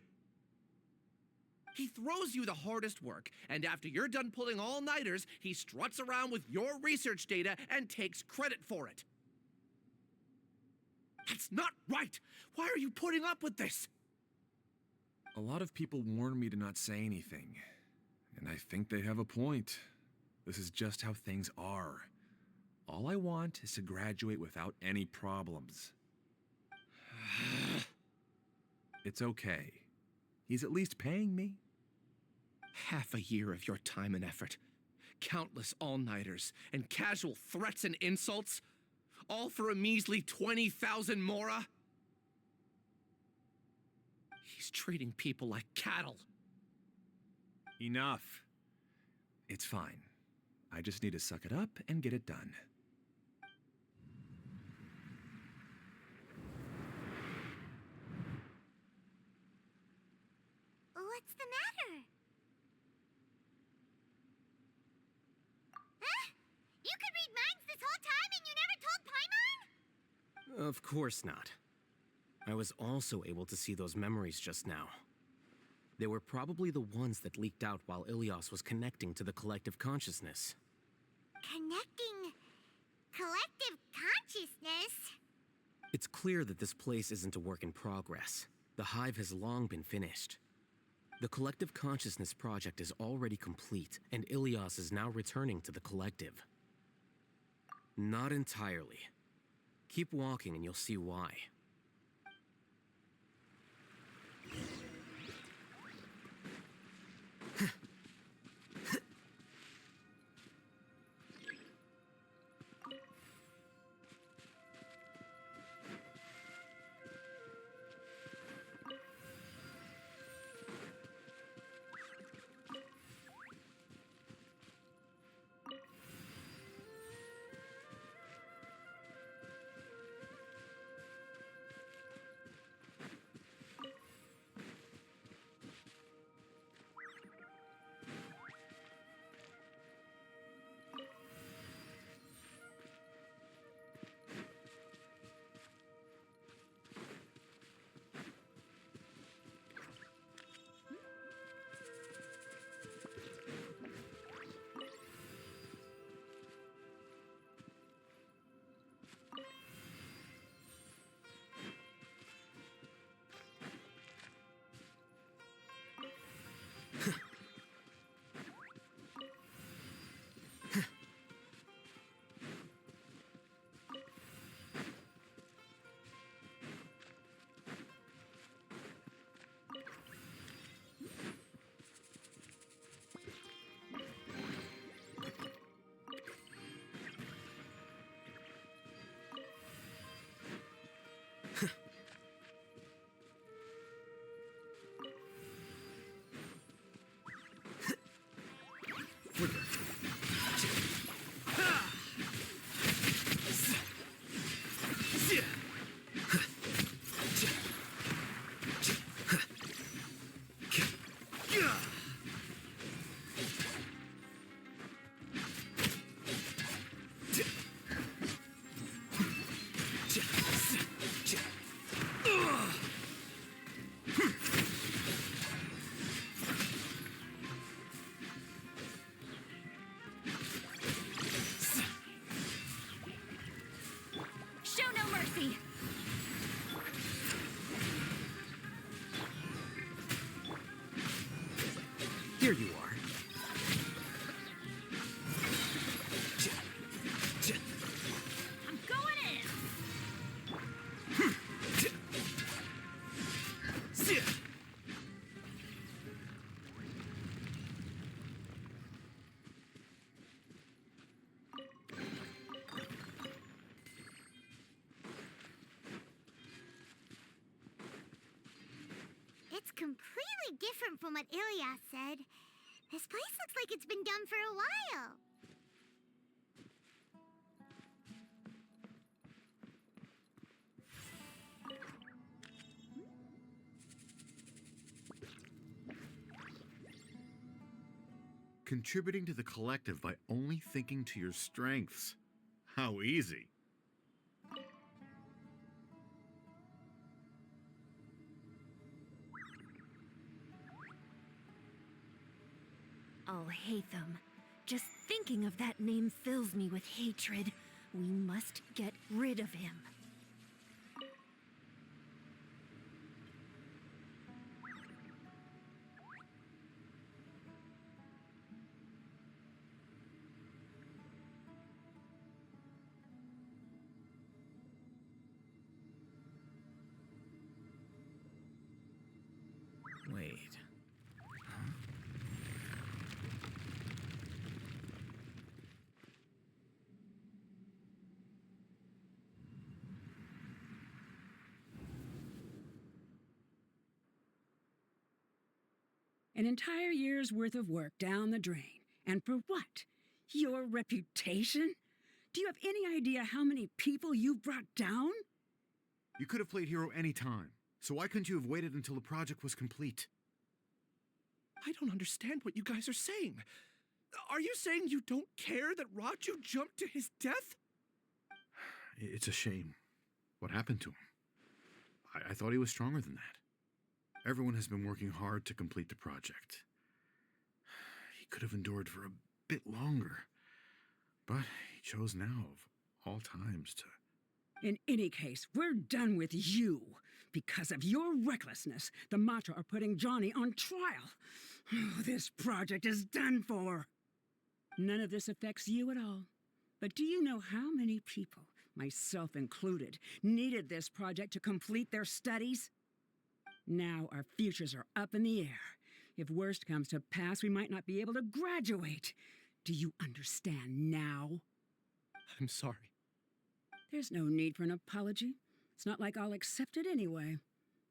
He throws you the hardest work, and after you're done pulling all-nighters, he struts around with your research data and takes credit for it. That's not right! Why are you putting up with this? A lot of people warn me to not say anything, and I think they have a point. This is just how things are. All I want is to graduate without any problems. It's okay. He's at least paying me. Half a year of your time and effort, countless all-nighters, and casual threats and insults, all for a measly 20,000 mora? He's treating people like cattle. Enough. It's fine. I just need to suck it up and get it done. What's the matter? Huh? You could read minds this whole time and you never told Paimon? Of course not. I was also able to see those memories just now. They were probably the ones that leaked out while Ilias was connecting to the collective consciousness. Connecting collective consciousness? It's clear that this place isn't a work in progress. The hive has long been finished. The collective consciousness project is already complete, and Ilias is now returning to the collective. Not entirely. Keep walking and you'll see why. Show no mercy! Here you are. I'm going in! It's completely different from what Ilias said. This place looks like it's been done for a while. Contributing to the collective by only thinking to your strengths. How easy. Oh, Hatham. Just thinking of that name fills me with hatred. We must get rid of him. An entire year's worth of work down the drain. And for what? Your reputation? Do you have any idea how many people you brought down? You could have played hero any time, so why couldn't you have waited until the project was complete? I don't understand what you guys are saying. Are you saying you don't care that Raju jumped to his death? It's a shame. What happened to him? I thought he was stronger than that. Everyone has been working hard to complete the project. He could have endured for a bit longer, but he chose now, of all times, to... In any case, we're done with you. Because of your recklessness, the Matra are putting Johnny on trial. This project is done for. None of this affects you at all. But do you know how many people, myself included, needed this project to complete their studies? Now our futures are up in the air. If worst comes to pass, we might not be able to graduate. Do you understand now? I'm sorry. There's no need for an apology. It's not like I'll accept it anyway.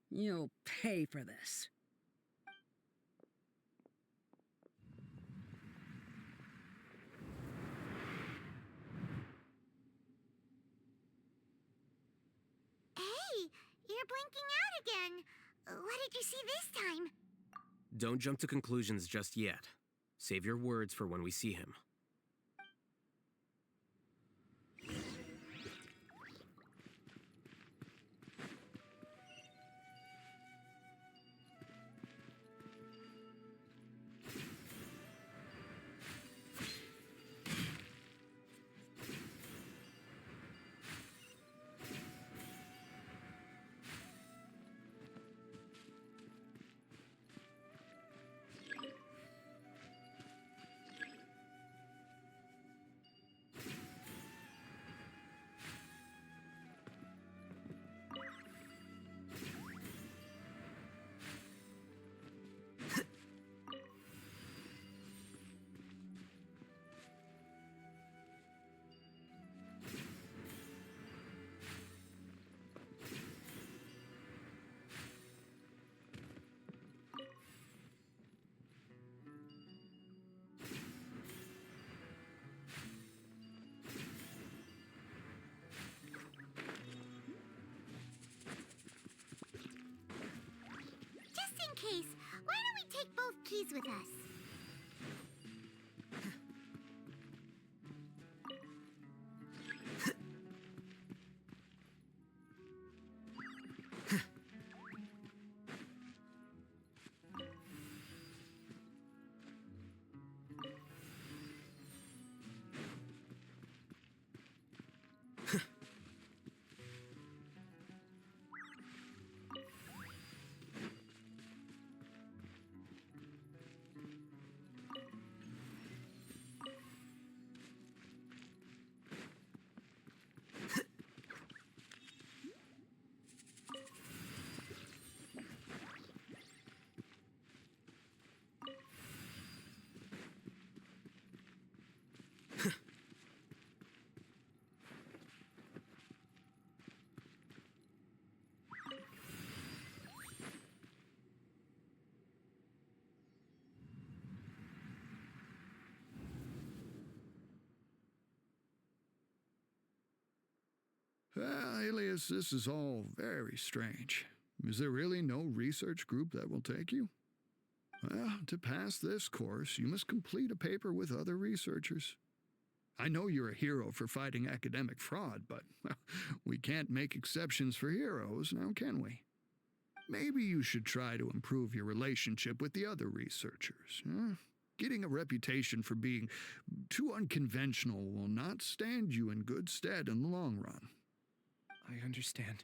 You'll pay for this. Hey, you're blinking out again. What did you see this time? Don't jump to conclusions just yet. Save your words for when we see him. Case, why don't we take both keys with us? Alias, this is all very strange. Is there really no research group that will take you? Well, to pass this course, you must complete a paper with other researchers. I know you're a hero for fighting academic fraud, but well, we can't make exceptions for heroes, now can we? Maybe you should try to improve your relationship with the other researchers. Huh? Getting a reputation for being too unconventional will not stand you in good stead in the long run. I understand.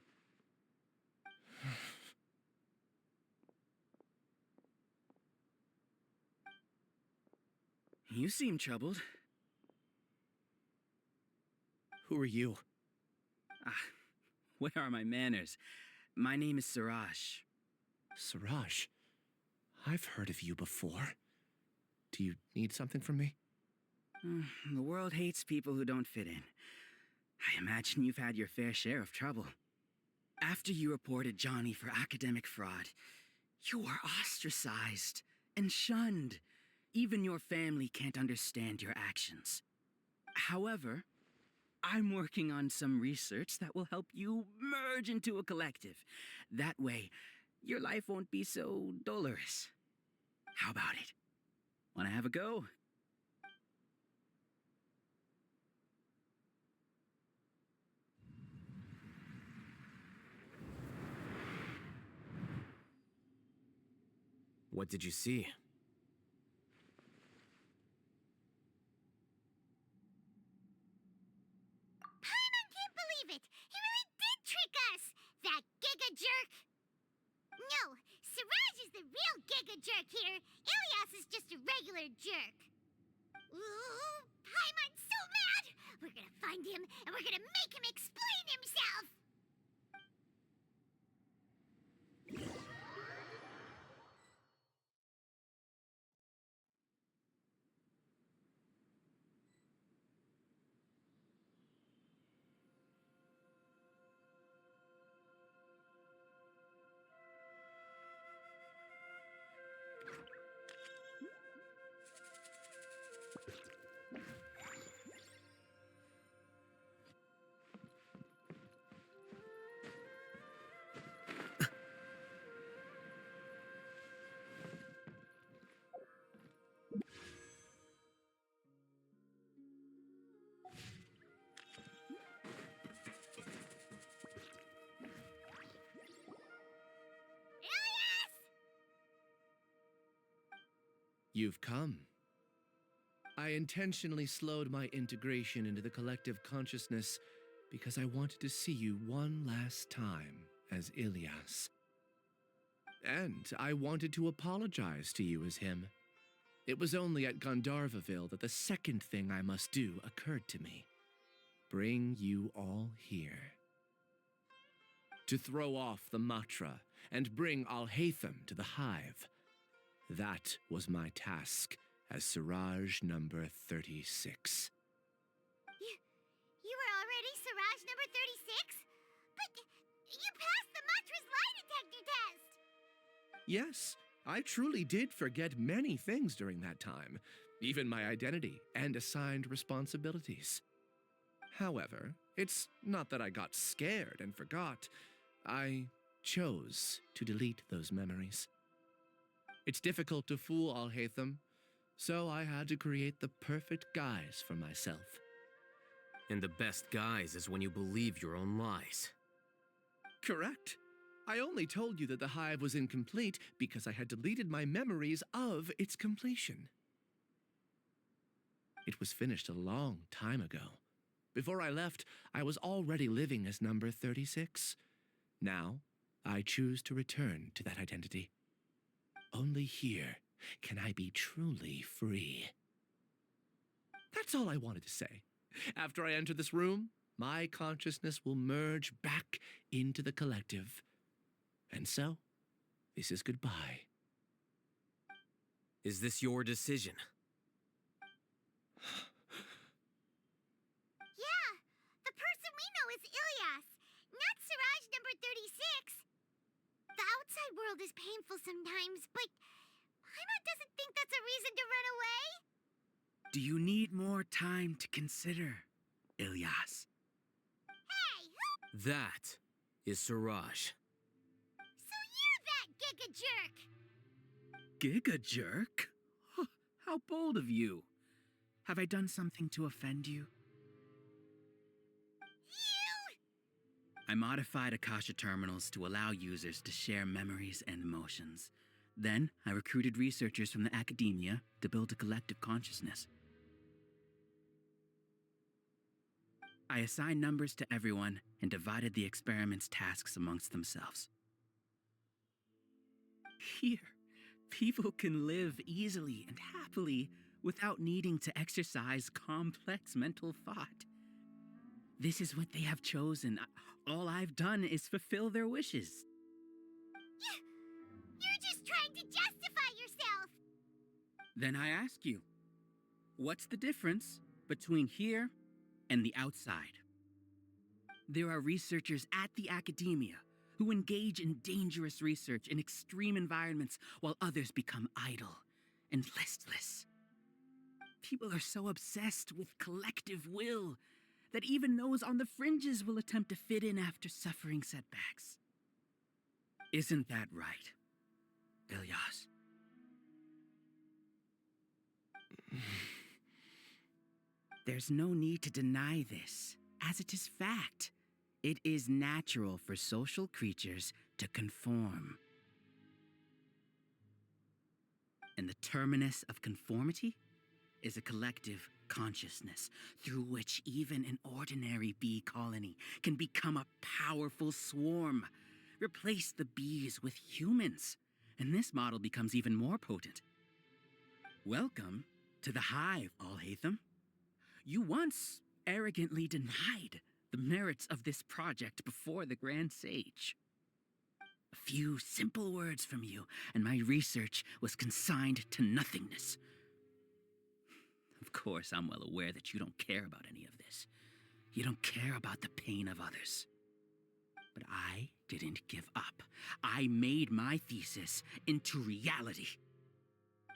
You seem troubled. Who are you? Where are my manners? My name is Siraj. Siraj? I've heard of you before. Do you need something from me? The world hates people who don't fit in. I imagine you've had your fair share of trouble. After you reported Johnny for academic fraud, you were ostracized, and shunned. Even your family can't understand your actions. However, I'm working on some research that will help you merge into a collective. That way, your life won't be so dolorous. How about it? Wanna have a go? What did you see? Paimon can't believe it! He really did trick us! That Giga Jerk! No, Siraj is the real Giga Jerk here. Ilias is just a regular jerk. Ooh, Paimon's so mad! We're gonna find him, and we're gonna make him explain himself! You've come. I intentionally slowed my integration into the collective consciousness because I wanted to see you one last time as Ilias. And I wanted to apologize to you as him. It was only at Gandharvaville that the second thing I must do occurred to me. Bring you all here. To throw off the Matra and bring Alhaitham to the Hive. That was my task as Siraj number 36. You were already Siraj number 36? But you passed the Matra's lie detector test! Yes, I truly did forget many things during that time, even my identity and assigned responsibilities. However, it's not that I got scared and forgot. I chose to delete those memories. It's difficult to fool Alhaitham, so I had to create the perfect guise for myself. And the best guise is when you believe your own lies. Correct. I only told you that the hive was incomplete because I had deleted my memories of its completion. It was finished a long time ago. Before I left, I was already living as number 36. Now, I choose to return to that identity. Only here can I be truly free. That's all I wanted to say. After I enter this room, my consciousness will merge back into the collective. And so, this is goodbye. Is this your decision? Yeah, the person we know is Ilias, not Siraj number 36. The outside world is painful sometimes, but Paimon doesn't think that's a reason to run away. Do you need more time to consider, Ilias? Hey, who? That is Siraj. So you're that Giga Jerk! Giga Jerk? Huh, how bold of you. Have I done something to offend you? I modified Akasha terminals to allow users to share memories and emotions. Then, I recruited researchers from the academia to build a collective consciousness. I assigned numbers to everyone and divided the experiment's tasks amongst themselves. Here, people can live easily and happily without needing to exercise complex mental thought. This is what they have chosen. All I've done is fulfill their wishes. You're just trying to justify yourself! Then I ask you, what's the difference between here and the outside? There are researchers at the academia who engage in dangerous research in extreme environments while others become idle, and listless. People are so obsessed with collective will that even those on the fringes will attempt to fit in after suffering setbacks. Isn't that right, Ilyas? There's no need to deny this, as it is fact. It is natural for social creatures to conform. And the terminus of conformity is a collective consciousness through which even an ordinary bee colony can become a powerful swarm. Replace the bees with humans, and this model becomes even more potent. Welcome to the hive, Alhaitham. You once arrogantly denied the merits of this project before the Grand Sage. A few simple words from you, and my research was consigned to nothingness. Of course, I'm well aware that you don't care about any of this. You don't care about the pain of others. But I didn't give up. I made my thesis into reality.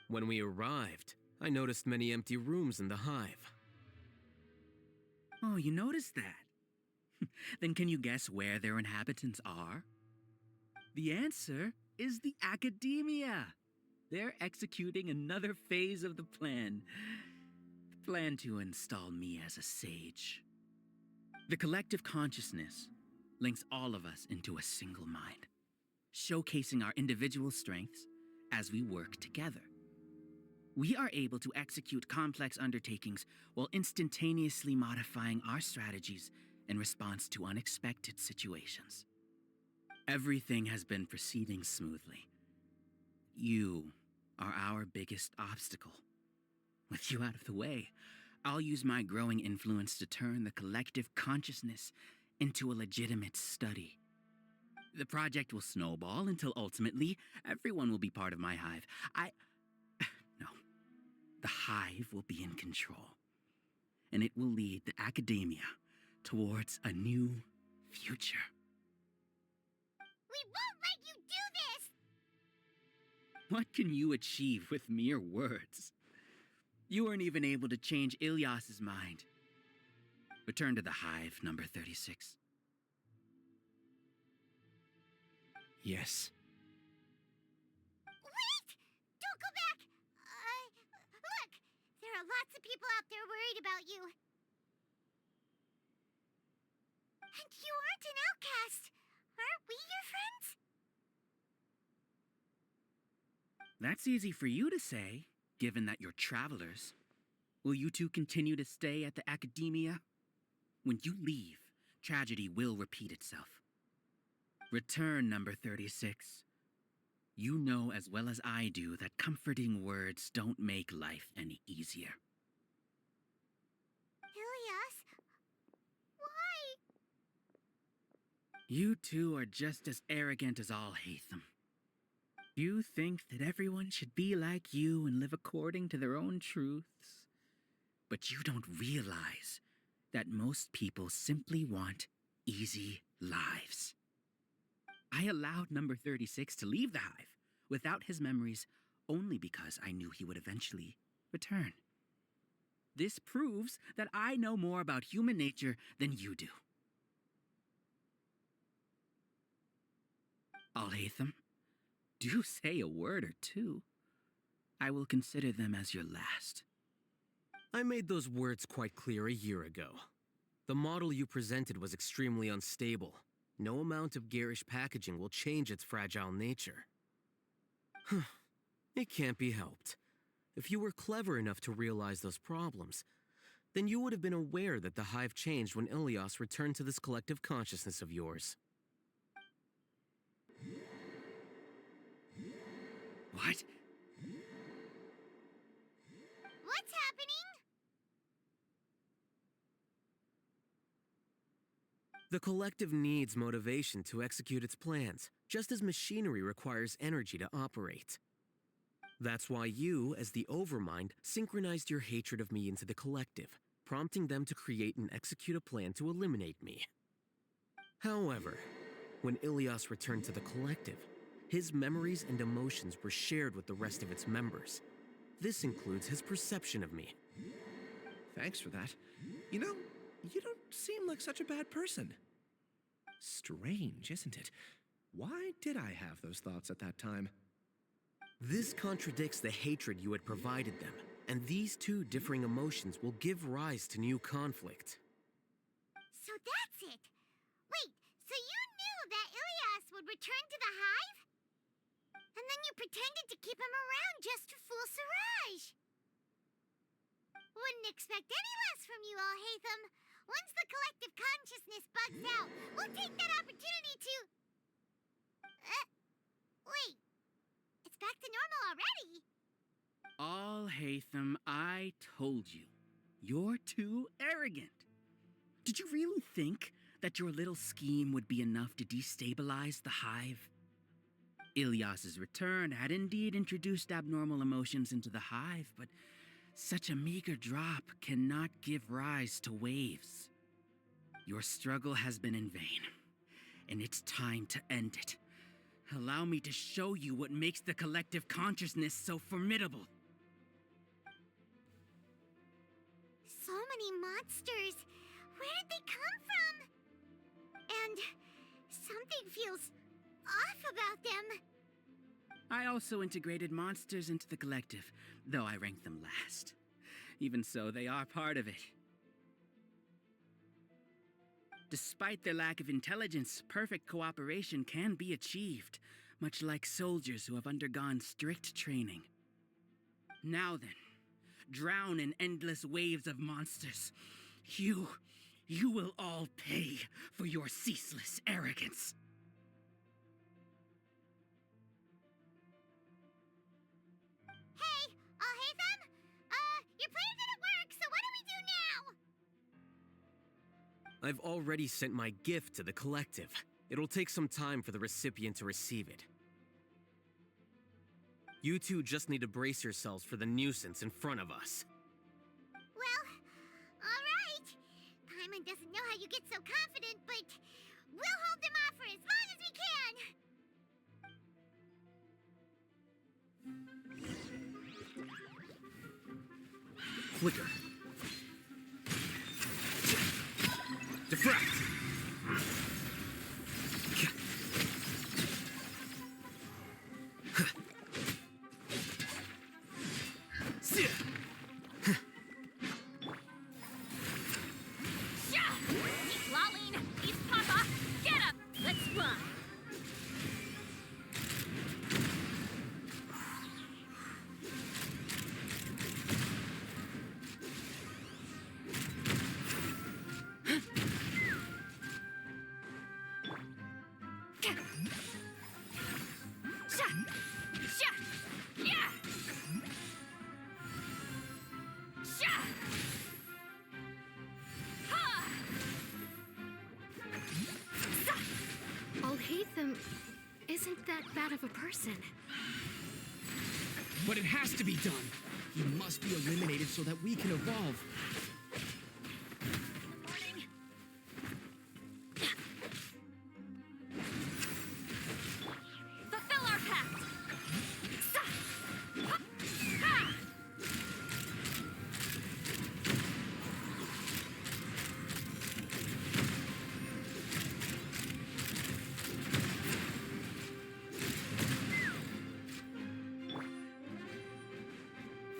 When we arrived, I noticed many empty rooms in the hive. Oh, you noticed that? Then can you guess where their inhabitants are? The answer is the academia. They're executing another phase of the plan. The plan to install me as a sage. The collective consciousness links all of us into a single mind, showcasing our individual strengths as we work together. We are able to execute complex undertakings while instantaneously modifying our strategies in response to unexpected situations. Everything has been proceeding smoothly. You are our biggest obstacle. With you out of the way, I'll use my growing influence to turn the collective consciousness into a legitimate study. The project will snowball until ultimately everyone will be part of my hive. No. The hive will be in control, and it will lead the academia towards a new future. We won't let you do this! What can you achieve with mere words? You weren't even able to change Ilyas's mind. Return to the hive, number 36. Yes. Wait! Don't go back! Look! There are lots of people out there worried about you. And you aren't an outcast. Aren't we your friends? That's easy for you to say, given that you're travelers. Will you two continue to stay at the academia? When you leave, tragedy will repeat itself. Return, number 36. You know as well as I do that comforting words don't make life any easier. Ilyas? Why? You two are just as arrogant as Alhaitham. You think that everyone should be like you and live according to their own truths. But you don't realize that most people simply want easy lives. I allowed number 36 to leave the hive without his memories only because I knew he would eventually return. This proves that I know more about human nature than you do. Alhaitham, do say a word or two. I will consider them as your last. I made those words quite clear a year ago. The model you presented was extremely unstable. No amount of garish packaging will change its fragile nature. It can't be helped. If you were clever enough to realize those problems, then you would have been aware that the hive changed when Ilyas returned to this collective consciousness of yours. What? What's happening? The collective needs motivation to execute its plans, just as machinery requires energy to operate. That's why you, as the Overmind, synchronized your hatred of me into the collective, prompting them to create and execute a plan to eliminate me. However, when Ilyas returned to the collective, his memories and emotions were shared with the rest of its members. this includes his perception of me. Thanks for that. You know, you don't seem like such a bad person. Strange, isn't it? Why did I have those thoughts at that time? This contradicts the hatred you had provided them, and these two differing emotions will give rise to new conflict. So that's it. Wait, so you knew that Ilias would return to the hive? And then you pretended to keep him around just to fool Siraj. Wouldn't expect any less from you, Alhaitham. Once the collective consciousness bugs out, we'll take that opportunity to... wait. It's back to normal already. Alhaitham, I told you. You're too arrogant. Did you really think that your little scheme would be enough to destabilize the hive? Ilias's return had indeed introduced abnormal emotions into the hive, but such a meager drop cannot give rise to waves. Your struggle has been in vain, and it's time to end it. Allow me to show you what makes the collective consciousness so formidable. So many monsters. Where did they come from? And something feels off about them. I also integrated monsters into the collective, though I ranked them last. Even so, they are part of it. Despite their lack of intelligence, perfect cooperation can be achieved, much like soldiers who have undergone strict training. Now then, drown in endless waves of monsters. You will all pay for your ceaseless arrogance. Hey, Alhaitham? Your plan didn't work, so what do we do now? I've already sent my gift to the collective. It'll take some time for the recipient to receive it. You two just need to brace yourselves for the nuisance in front of us. Well, all right. Paimon doesn't know how you get so confident, but we'll hold them off for as long as we can. Flicker. Diffract! Keep lolling! He's Papa! Get up! Let's fly! Alhaitham isn't that bad of a person. But it has to be done. He must be eliminated so that we can evolve. Fulfill our pact!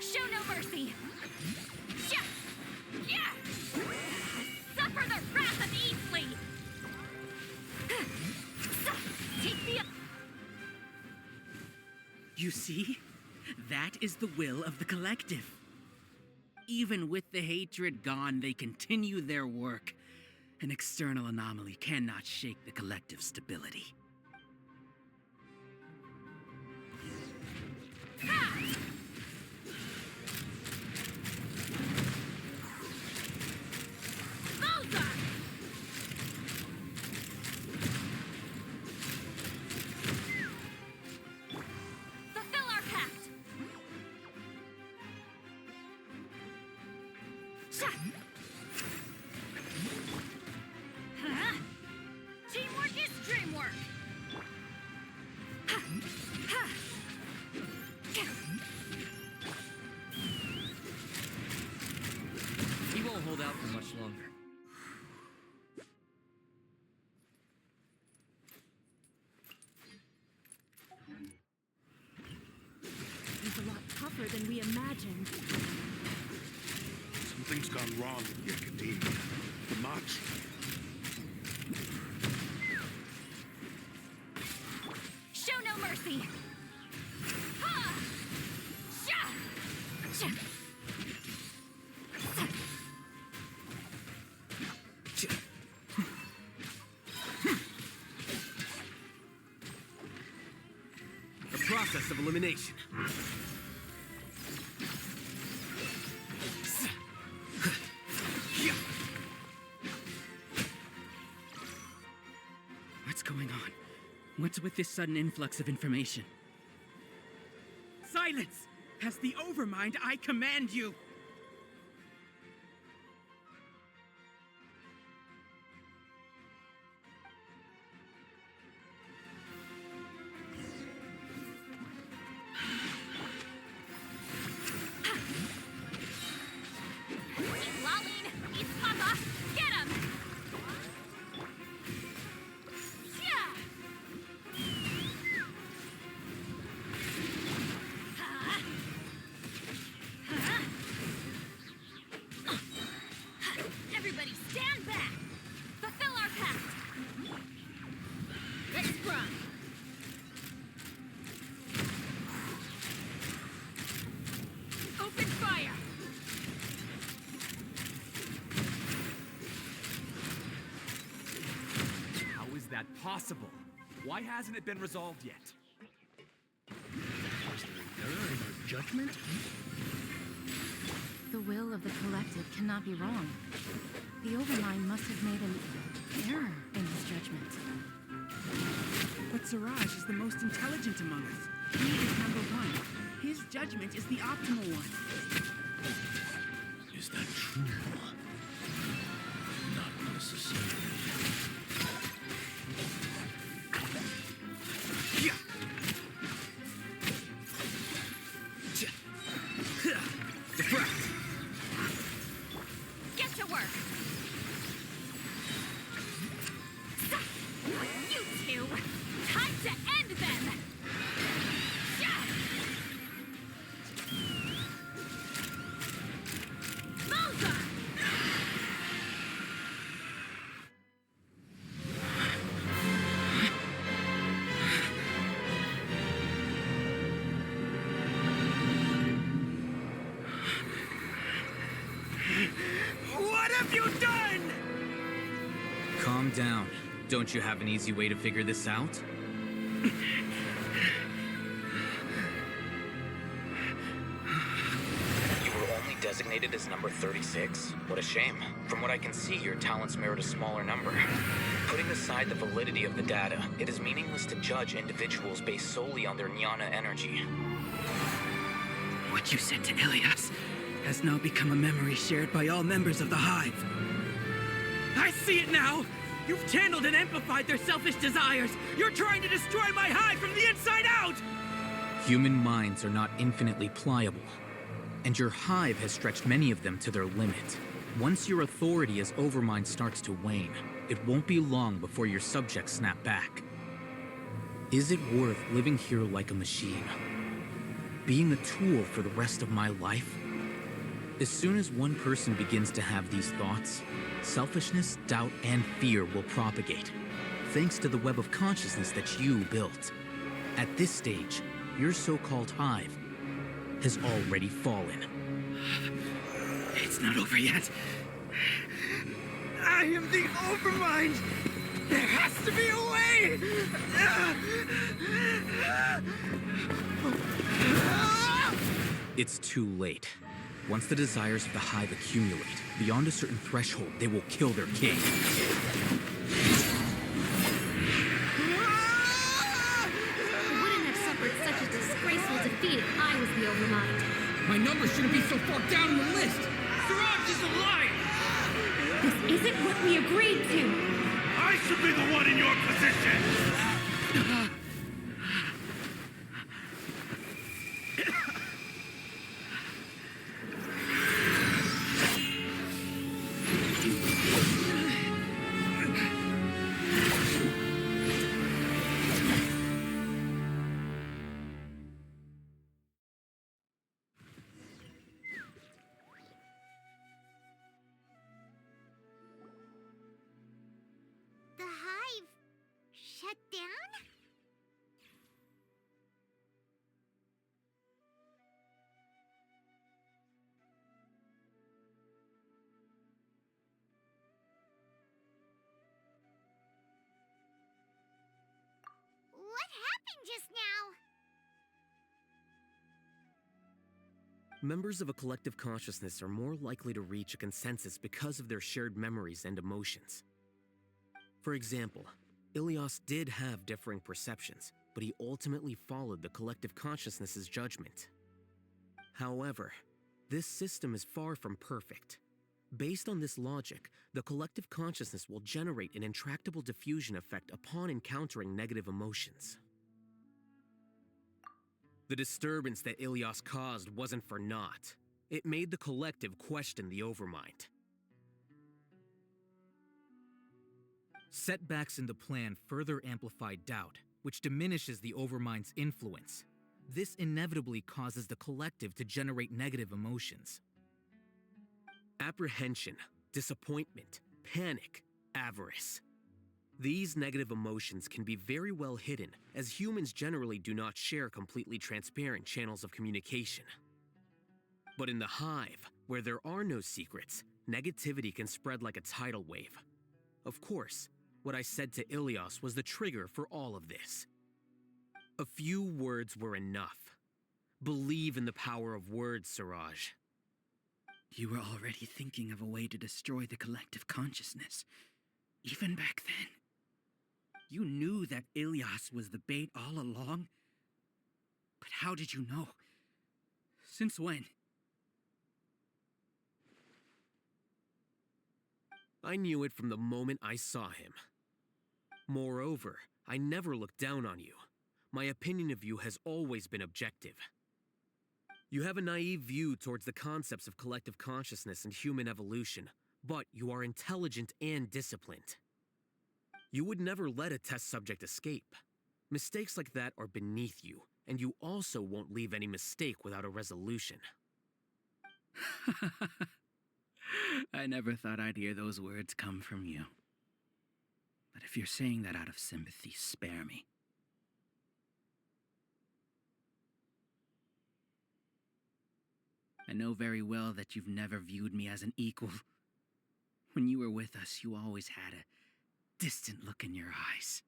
Show no mercy! Suffer the wrath of Easley! Take the... You see? That is the will of the collective. Even with the hatred gone, they continue their work. An external anomaly cannot shake the collective's stability. Fulfill our pact! Teamwork is dreamwork! can't hold out for much longer. He's a lot tougher than we imagined. Something's gone wrong with the Academia. The March. Show no mercy! Ha! Sha! Sha! The process of elimination. What's going on? What's with this sudden influx of information? Silence! As the Overmind, I command you! He's lolling! He's Papa! Get him! Yeah! Everybody stand back! Fulfill our pact! Let's run! Open fire! How is that possible? Why hasn't it been resolved yet? Was there an error in our judgment? The will of the collective cannot be wrong. The Overmind must have made an error in his judgment. But Siraj is the most intelligent among us. He is number one. His judgment is the optimal one. Is that true? Not necessarily. Get to work! You two! Time to end them! Bullseye! What have you done? Calm down. Don't you have an easy way to figure this out? You were only designated as number 36? What a shame. From what I can see, your talents merit a smaller number. Putting aside the validity of the data, it is meaningless to judge individuals based solely on their jnana energy. What you said to Ilias has now become a memory shared by all members of the Hive. I see it now! You've channeled and amplified their selfish desires! You're trying to destroy my Hive from the inside out! Human minds are not infinitely pliable, and your Hive has stretched many of them to their limit. Once your authority as Overmind starts to wane, it won't be long before your subjects snap back. Is it worth living here like a machine? Being a tool for the rest of my life? As soon as one person begins to have these thoughts, selfishness, doubt, and fear will propagate, thanks to the web of consciousness that you built. At this stage, your so-called Hive has already fallen. It's not over yet. I am the Overmind! There has to be a way! It's too late. Once the desires of the Hive accumulate, beyond a certain threshold, they will kill their king. I wouldn't have suffered such a disgraceful defeat if I was the Overmind. My number shouldn't be so far down in the list! Siraj is a liar! This isn't what we agreed to! I should be the one in your position! happened just now? Members of a collective consciousness are more likely to reach a consensus because of their shared memories and emotions. For example, Ilias did have differing perceptions, but he ultimately followed the collective consciousness's judgment. However, this system is far from perfect. Based on this logic, the collective consciousness will generate an intractable diffusion effect upon encountering negative emotions. The disturbance that Ilias caused wasn't for naught. It made the collective question the Overmind. Setbacks in the plan further amplify doubt, which diminishes the Overmind's influence. This inevitably causes the collective to generate negative emotions. Apprehension, disappointment, panic, avarice. These negative emotions can be very well hidden, as humans generally do not share completely transparent channels of communication. But in the hive, where there are no secrets, negativity can spread like a tidal wave. Of course, what I said to Ilias was the trigger for all of this. A few words were enough. Believe in the power of words, Siraj. You were already thinking of a way to destroy the collective consciousness, even back then. You knew that Ilias was the bait all along? But how did you know? Since when? I knew it from the moment I saw him. Moreover, I never looked down on you. My opinion of you has always been objective. You have a naive view towards the concepts of collective consciousness and human evolution, but you are intelligent and disciplined. You would never let a test subject escape. Mistakes like that are beneath you, and you also won't leave any mistake without a resolution. I never thought I'd hear those words come from you. But if you're saying that out of sympathy, spare me. I know very well that you've never viewed me as an equal. When you were with us, you always had a distant look in your eyes.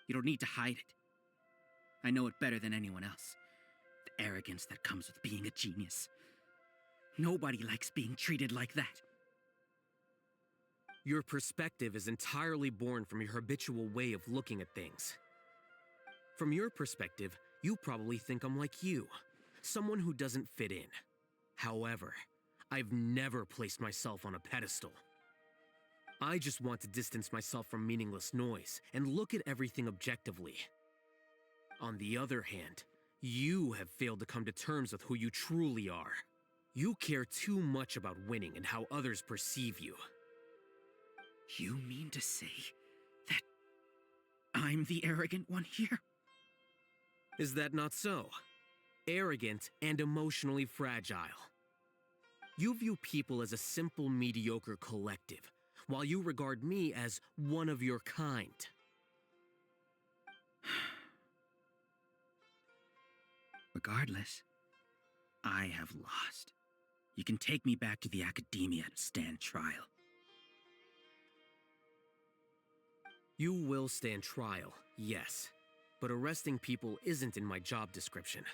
You don't need to hide it. I know it better than anyone else. The arrogance that comes with being a genius. Nobody likes being treated like that. Your perspective is entirely born from your habitual way of looking at things. From your perspective, you probably think I'm like you, someone who doesn't fit in. However, I've never placed myself on a pedestal. I just want to distance myself from meaningless noise and look at everything objectively. On the other hand, you have failed to come to terms with who you truly are. You care too much about winning and how others perceive you. You mean to say that I'm the arrogant one here? Is that not so? Arrogant and emotionally fragile. You view people as a simple, mediocre collective, while you regard me as one of your kind. Regardless, I have lost. You can take me back to the academia to stand trial. You will stand trial, yes, but arresting people isn't in my job description.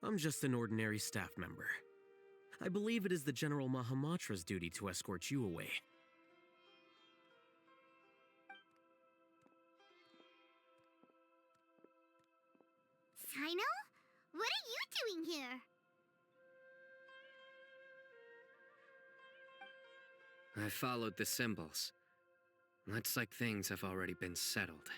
I'm just an ordinary staff member. I believe it is the General Mahamatra's duty to escort you away. Sino? What are you doing here? I followed the symbols. Looks like things have already been settled.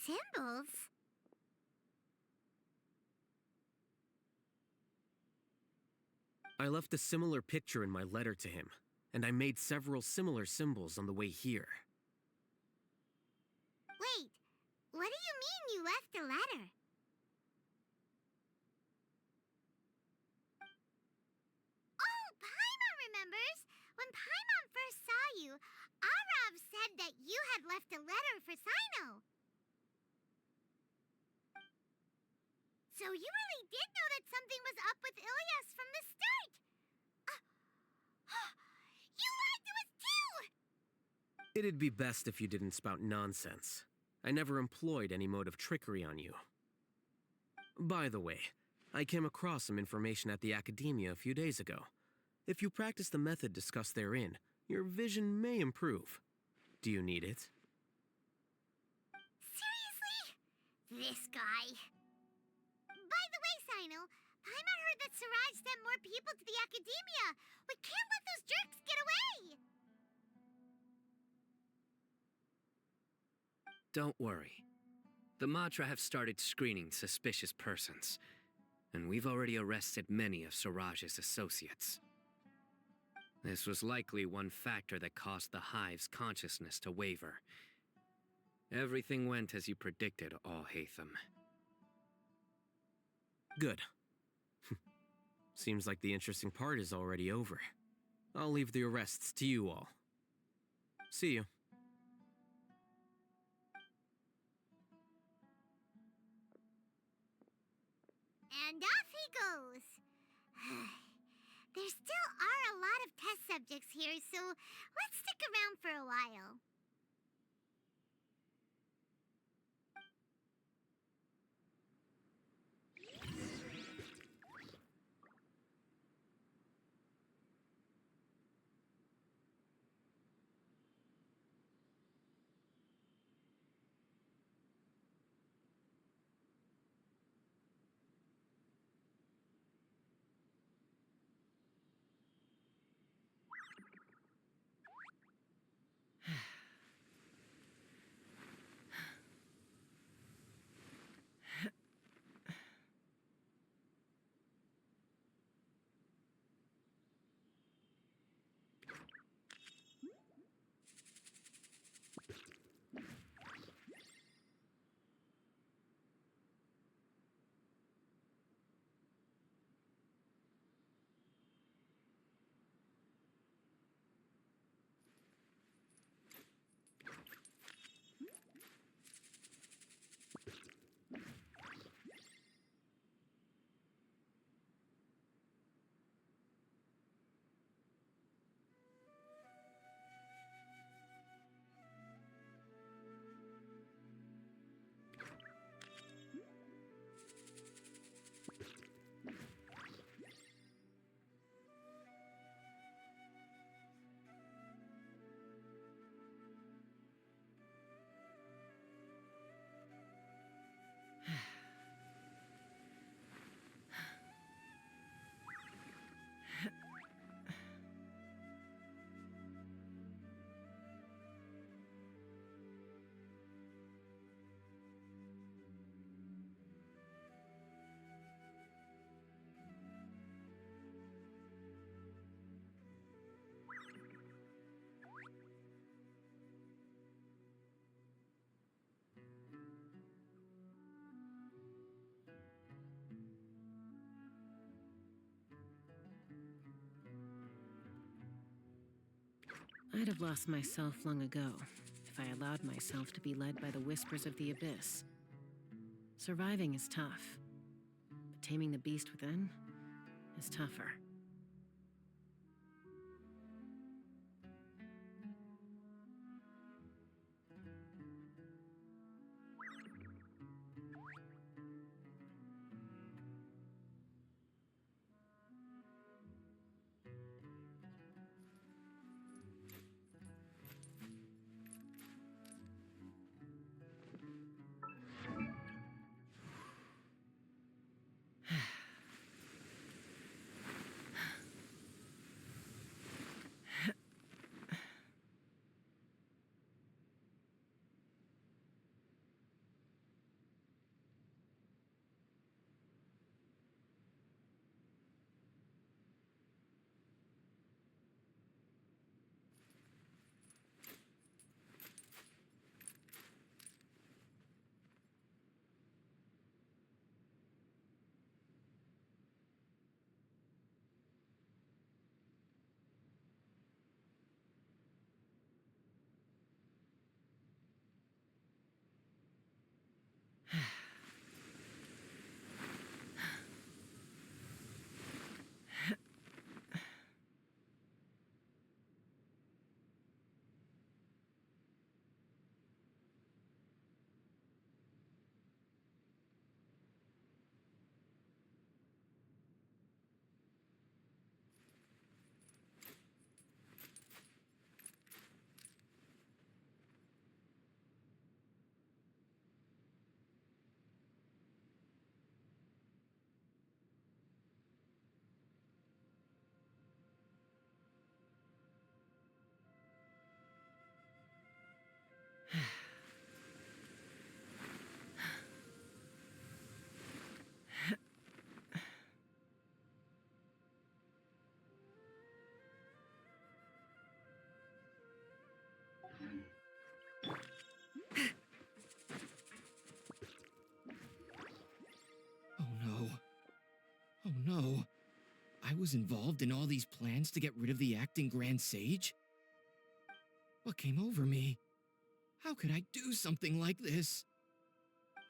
Symbols? I left a similar picture in my letter to him, and I made several similar symbols on the way here. Wait, what do you mean you left a letter? So you really did know that something was up with Ilyas from the start! You lied to us too! It'd be best if you didn't spout nonsense. I never employed any mode of trickery on you. By the way, I came across some information at the Academia a few days ago. If you practice the method discussed therein, your vision may improve. Do you need it? Seriously? This guy. By the way, Sino, Paimon heard that Siraj sent more people to the Academia. We can't let those jerks get away! Don't worry. The Matra have started screening suspicious persons, and we've already arrested many of Siraj's associates. This was likely one factor that caused the Hive's consciousness to waver. Everything went as you predicted, All-Hatham. Good. Seems like the interesting part is already over. I'll leave the arrests to you all. See you. And off he goes. There still are a lot of test subjects here, so let's stick around for a while. I'd have lost myself long ago if I allowed myself to be led by the whispers of the abyss. Surviving is tough, but taming the beast within is tougher. I was involved in all these plans to get rid of the acting Grand Sage? What came over me? How could I do something like this?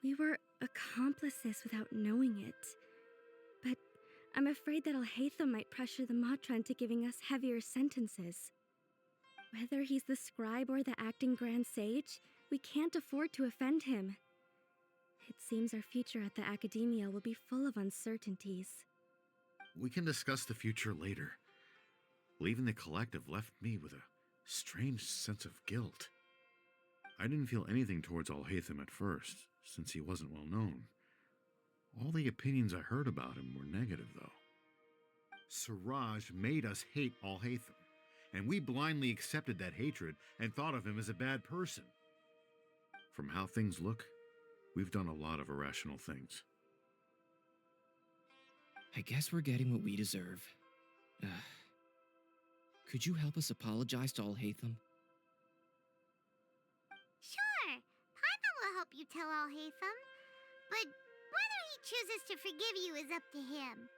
We were accomplices without knowing it. But I'm afraid that Alhaitham might pressure the Matra into giving us heavier sentences. Whether he's the scribe or the acting Grand Sage, we can't afford to offend him. It seems our future at the Academia will be full of uncertainties. We can discuss the future later. Leaving the collective left me with a strange sense of guilt. I didn't feel anything towards Alhaitham at first, since he wasn't well known. All the opinions I heard about him were negative, though. Siraj made us hate Alhaitham, and we blindly accepted that hatred and thought of him as a bad person. From how things look, we've done a lot of irrational things. I guess we're getting what we deserve. Could you help us apologize to Alhaitham? Sure, Paimon will help you tell Alhaitham, but whether he chooses to forgive you is up to him.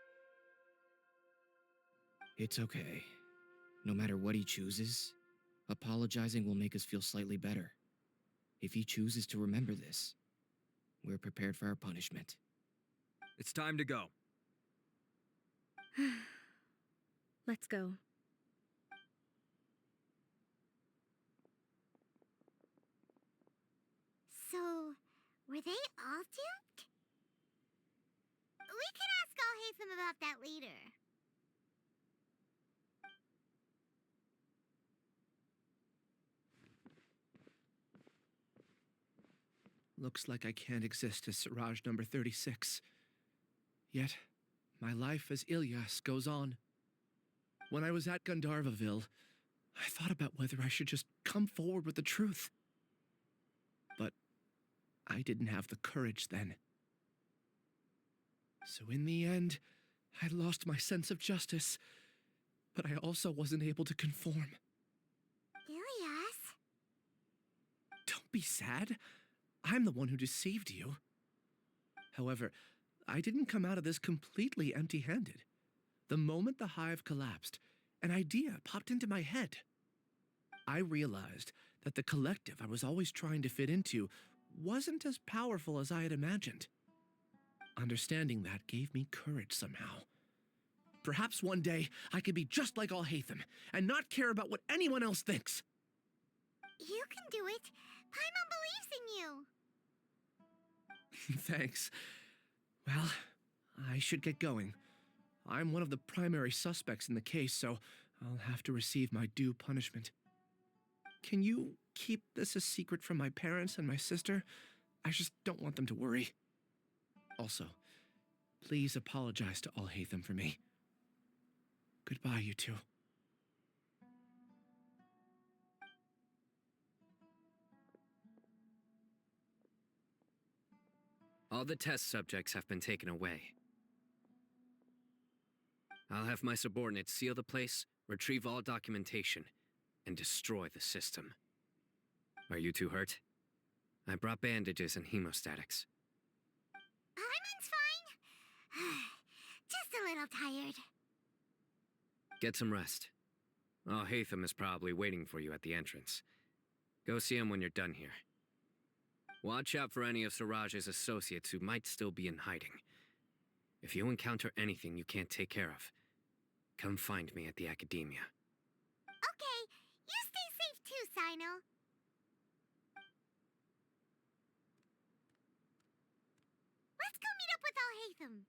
It's okay. No matter what he chooses, apologizing will make us feel slightly better. If he chooses to remember this, we're prepared for our punishment. It's time to go. Let's go. So, were they all duped? We can ask Alhaitham about that later. Looks like I can't exist as Siraj number 36. Yet, my life as Ilyas goes on. When I was at Gandharvaville, I thought about whether I should just come forward with the truth. But I didn't have the courage then. So in the end, I lost my sense of justice, but I also wasn't able to conform. Ilyas? Don't be sad. I'm the one who deceived you. However, I didn't come out of this completely empty-handed. The moment the hive collapsed, an idea popped into my head. I realized that the collective I was always trying to fit into wasn't as powerful as I had imagined. Understanding that gave me courage somehow. Perhaps one day I could be just like Alhaitham and not care about what anyone else thinks. You can do it. Paimon believes in you. Thanks. Well, I should get going. I'm one of the primary suspects in the case, so I'll have to receive my due punishment. Can you keep this a secret from my parents and my sister? I just don't want them to worry. Also, please apologize to Alhaitham for me. Goodbye, you two. All the test subjects have been taken away. I'll have my subordinates seal the place, retrieve all documentation, and destroy the system. Are you two hurt? I brought bandages and hemostatics. Paimon's fine. Just a little tired. Get some rest. Alhaitham is probably waiting for you at the entrance. Go see him when you're done here. Watch out for any of Siraj's associates who might still be in hiding. If you encounter anything you can't take care of, come find me at the Academia. Okay, you stay safe too, Sino. Let's go meet up with Alhaitham.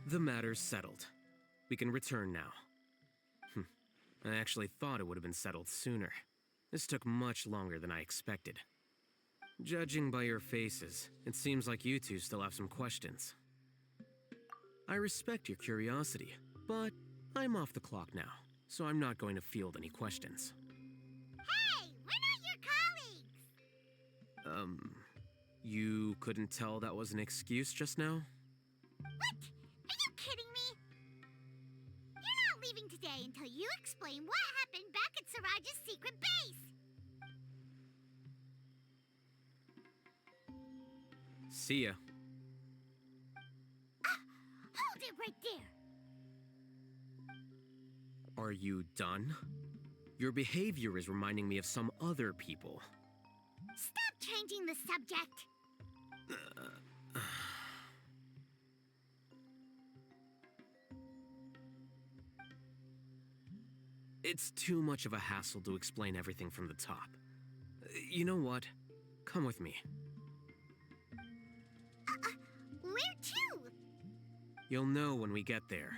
The matter's settled. We can return now. I actually thought it would have been settled sooner. This took much longer than I expected. Judging by your faces, it seems like you two still have some questions. I respect your curiosity, but I'm off the clock now, so I'm not going to field any questions. Hey, we're not your colleagues! You couldn't tell that was an excuse just now? What? Are you kidding me? You're not leaving today until you explain what happened back at Siraj's secret base! See ya. Hold it right there! Are you done? Your behavior is reminding me of some other people. Stop changing the subject! It's too much of a hassle to explain everything from the top. You know what? Come with me. Where to? You'll know when we get there.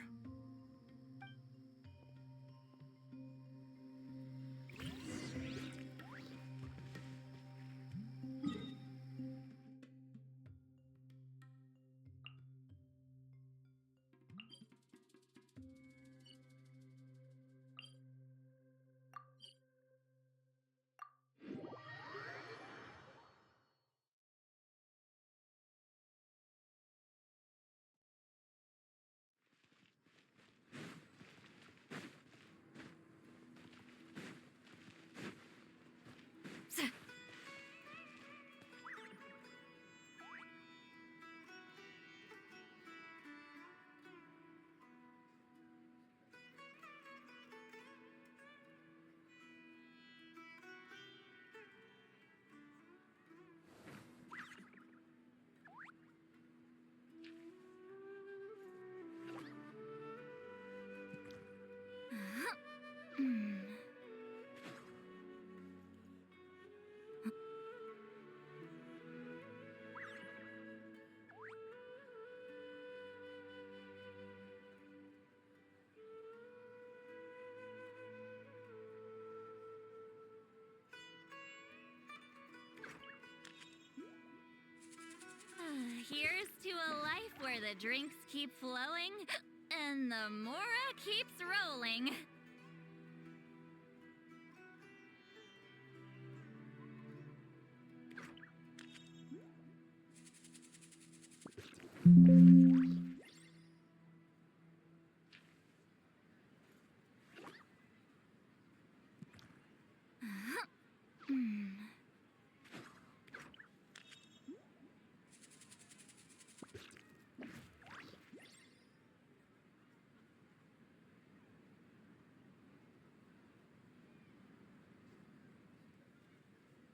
Here's to a life where the drinks keep flowing and the Mora keeps rolling.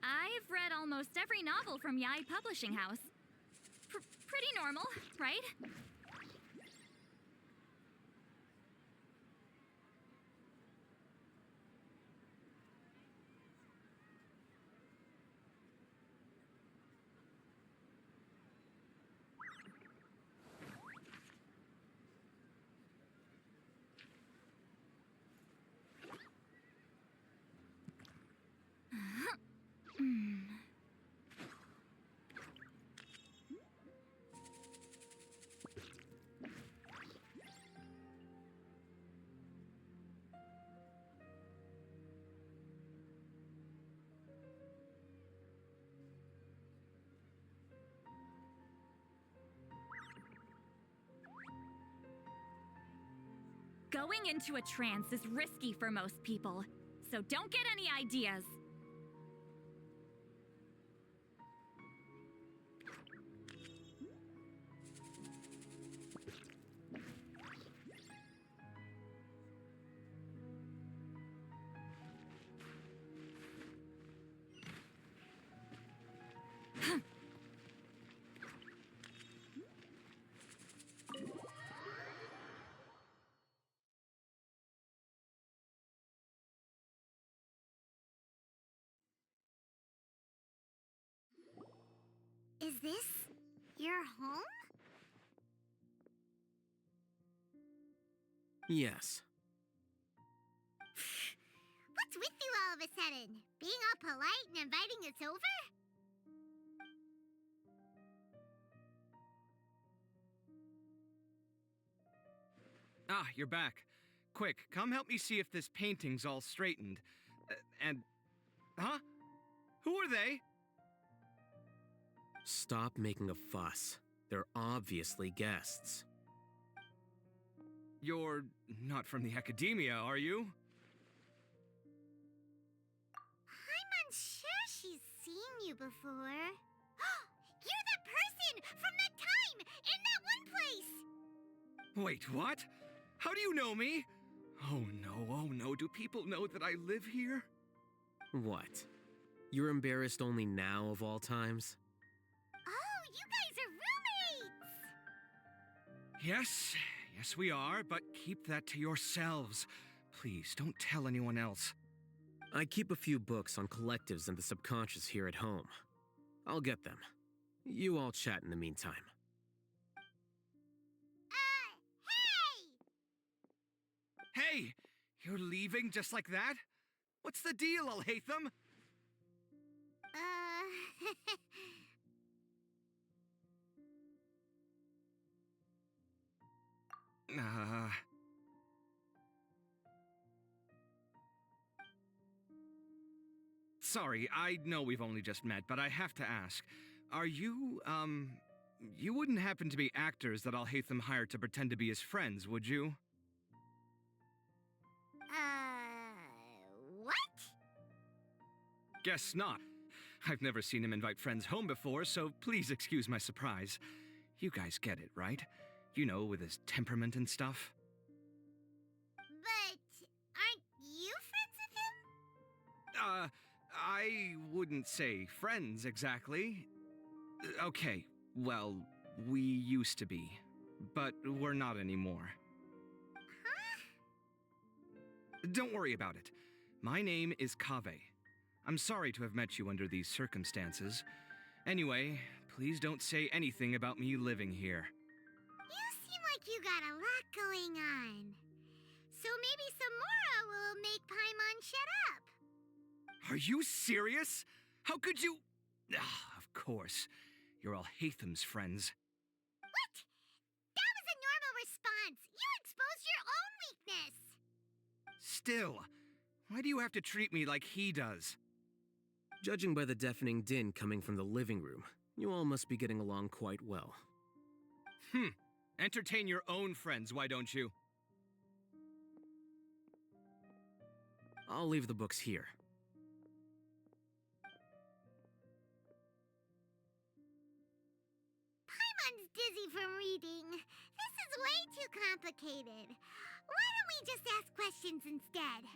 I've read almost every novel from Yai Publishing House. Pretty normal, right? Going into a trance is risky for most people, so don't get any ideas. Is this your home? Yes. What's with you all of a sudden? Being all polite and inviting us over? Ah, you're back. Quick, come help me see if this painting's all straightened. Huh? Who are they? Stop making a fuss. They're obviously guests. You're not from the academia, are you? I'm unsure she's seen you before. You're the person from that time in that one place! Wait, what? How do you know me? Oh no, do people know that I live here? What? You're embarrassed only now of all times? Oh, you guys are roommates! Yes, we are, but keep that to yourselves. Please, don't tell anyone else. I keep a few books on collectives and the subconscious here at home. I'll get them. You all chat in the meantime. Hey! You're leaving just like that? What's the deal, Alhaitham? Sorry, I know we've only just met, but I have to ask. Are you, you wouldn't happen to be actors that Alhaitham hired to pretend to be his friends, would you? What? Guess not. I've never seen him invite friends home before, so please excuse my surprise. You guys get it, right? You know, with his temperament and stuff. But aren't you friends with him? I wouldn't say friends exactly. Okay, well, we used to be, but we're not anymore. Don't worry about it. My name is Kaveh. I'm sorry to have met you under these circumstances. Anyway, please don't say anything about me living here. You seem like you got a lot going on. So maybe Samora will make Paimon shut up. Are you serious? How could you? Of course. You're Alhaitham's friends. What? That was a normal response. You exposed your own weakness. Still, why do you have to treat me like he does? Judging by the deafening din coming from the living room, you all must be getting along quite well. Entertain your own friends, why don't you? I'll leave the books here. Paimon's dizzy from reading. This is way too complicated. Why don't we just ask questions instead?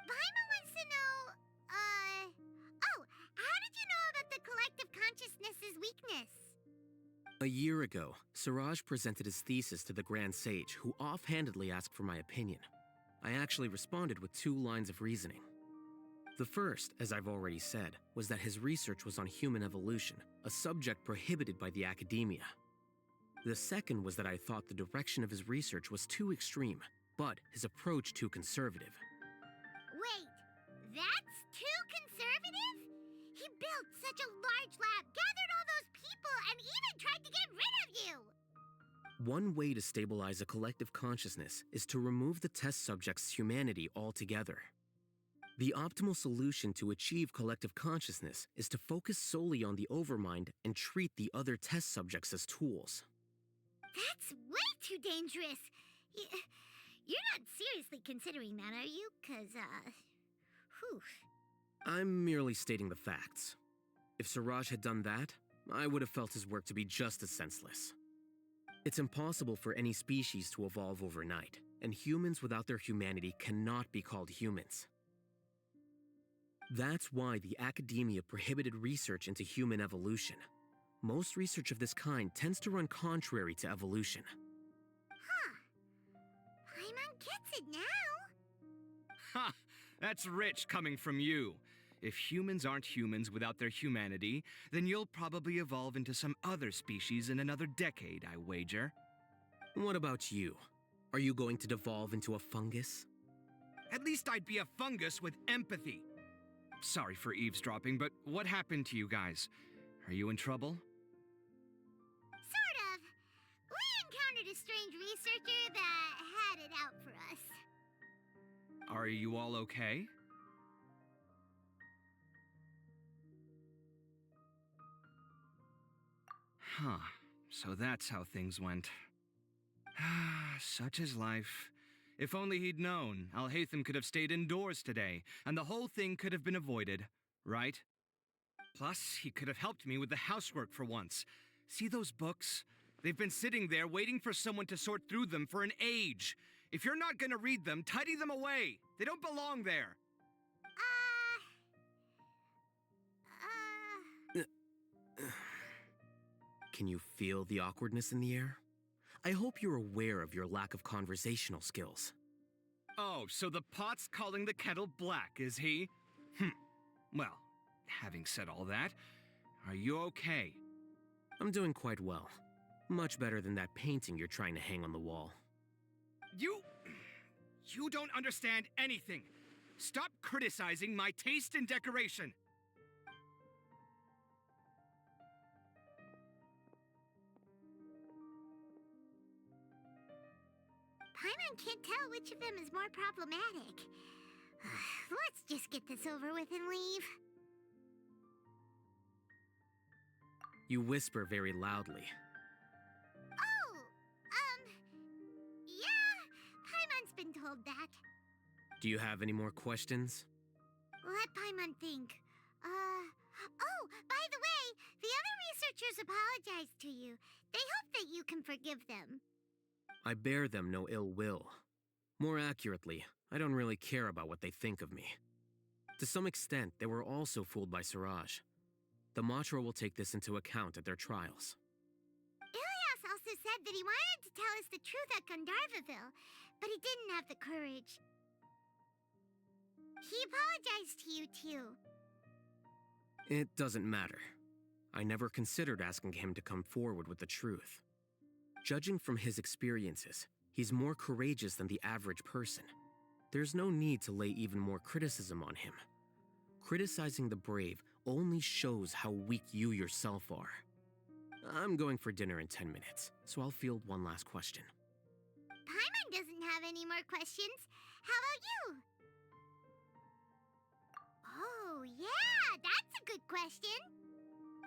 Paimon wants to know, how did you know about the collective consciousness's weakness? A year ago, Siraj presented his thesis to the Grand Sage, who offhandedly asked for my opinion. I actually responded with 2 lines of reasoning. The first, as I've already said, was that his research was on human evolution, a subject prohibited by the academia. The second was that I thought the direction of his research was too extreme, but his approach too conservative. Wait, that's too conservative? He built such a large lab, gathered all those people, and even tried to get rid of you! One way to stabilize a collective consciousness is to remove the test subject's humanity altogether. The optimal solution to achieve collective consciousness is to focus solely on the overmind and treat the other test subjects as tools. That's way too dangerous. You're not seriously considering that, are you? 'Cause, whew. I'm merely stating the facts. If Siraj had done that, I would have felt his work to be just as senseless. It's impossible for any species to evolve overnight, and humans without their humanity cannot be called humans. That's why the academia prohibited research into human evolution. Most research of this kind tends to run contrary to evolution. Paimon gets it now. Ha! That's rich coming from you. If humans aren't humans without their humanity, then you'll probably evolve into some other species in another decade, I wager. What about you? Are you going to devolve into a fungus? At least I'd be a fungus with empathy. Sorry for eavesdropping, but what happened to you guys? Are you in trouble? Sort of. We encountered a strange researcher that had it out for us. Are you all okay? Huh. So that's how things went. Such is life. If only he'd known, Alhaitham could have stayed indoors today, and the whole thing could have been avoided, right? Plus, he could have helped me with the housework for once. See those books? They've been sitting there waiting for someone to sort through them for an age. If you're not gonna read them, tidy them away. They don't belong there. Can you feel the awkwardness in the air? I hope you're aware of your lack of conversational skills. Oh, so the pot's calling the kettle black, is he? Well, having said all that, are you okay? I'm doing quite well. Much better than that painting you're trying to hang on the wall. You don't understand anything. Stop criticizing my taste in decoration. Paimon can't tell which of them is more problematic. Let's just get this over with and leave. You whisper very loudly. Oh, yeah, Paimon's been told that. Do you have any more questions? Let Paimon think. Oh, by the way, the other researchers apologized to you. They hope that you can forgive them. I bear them no ill will. More accurately, I don't really care about what they think of me. To some extent, they were also fooled by Siraj. The Matra will take this into account at their trials. Ilias also said that he wanted to tell us the truth at Gandharvaville, but he didn't have the courage. He apologized to you, too. It doesn't matter. I never considered asking him to come forward with the truth. Judging from his experiences, he's more courageous than the average person. There's no need to lay even more criticism on him. Criticizing the brave only shows how weak you yourself are. I'm going for dinner in 10 minutes, so I'll field one last question. Paimon doesn't have any more questions. How about you? Oh, yeah, that's a good question.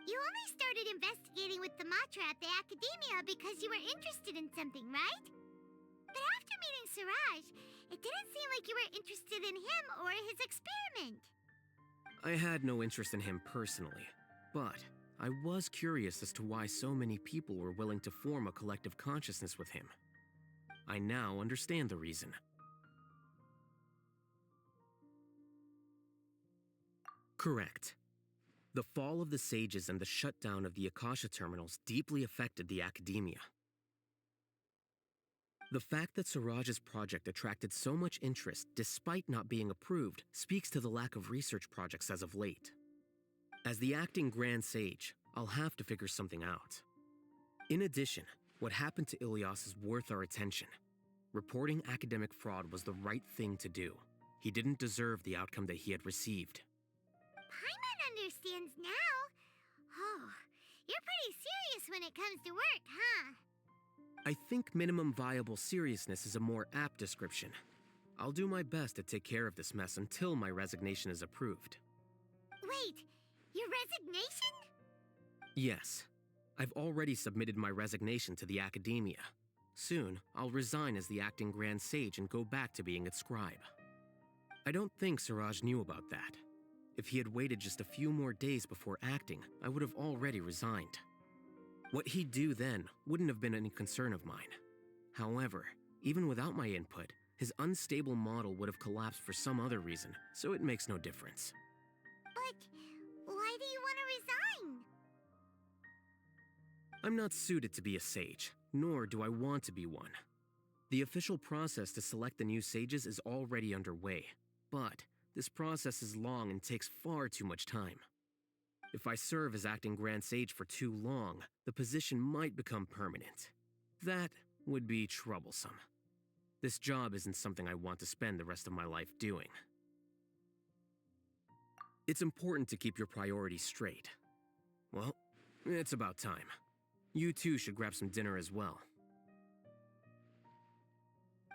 You only started investigating with the Matra at the Academia because you were interested in something, right? But after meeting Siraj, it didn't seem like you were interested in him or his experiment. I had no interest in him personally, but I was curious as to why so many people were willing to form a collective consciousness with him. I now understand the reason. Correct. The fall of the Sages and the shutdown of the Akasha terminals deeply affected the Academia. The fact that Siraj's project attracted so much interest despite not being approved speaks to the lack of research projects as of late. As the acting Grand Sage, I'll have to figure something out. In addition, what happened to Ilias is worth our attention. Reporting academic fraud was the right thing to do. He didn't deserve the outcome that he had received. Paimon understands now. Oh, you're pretty serious when it comes to work, huh? I think minimum viable seriousness is a more apt description. I'll do my best to take care of this mess until my resignation is approved. Wait, your resignation? Yes. I've already submitted my resignation to the Academia. Soon, I'll resign as the acting Grand Sage and go back to being its scribe. I don't think Siraj knew about that. If he had waited just a few more days before acting, I would have already resigned. What he'd do then wouldn't have been any concern of mine. However, even without my input, his unstable model would have collapsed for some other reason, so it makes no difference. But why do you want to resign? I'm not suited to be a sage, nor do I want to be one. The official process to select the new sages is already underway, but this process is long and takes far too much time. If I serve as acting Grand Sage for too long, the position might become permanent. That would be troublesome. This job isn't something I want to spend the rest of my life doing. It's important to keep your priorities straight. Well, it's about time. You two should grab some dinner as well.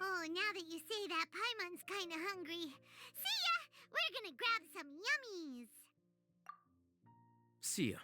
Oh, now that you say that, Paimon's kinda hungry. See ya! We're gonna grab some yummies! See ya.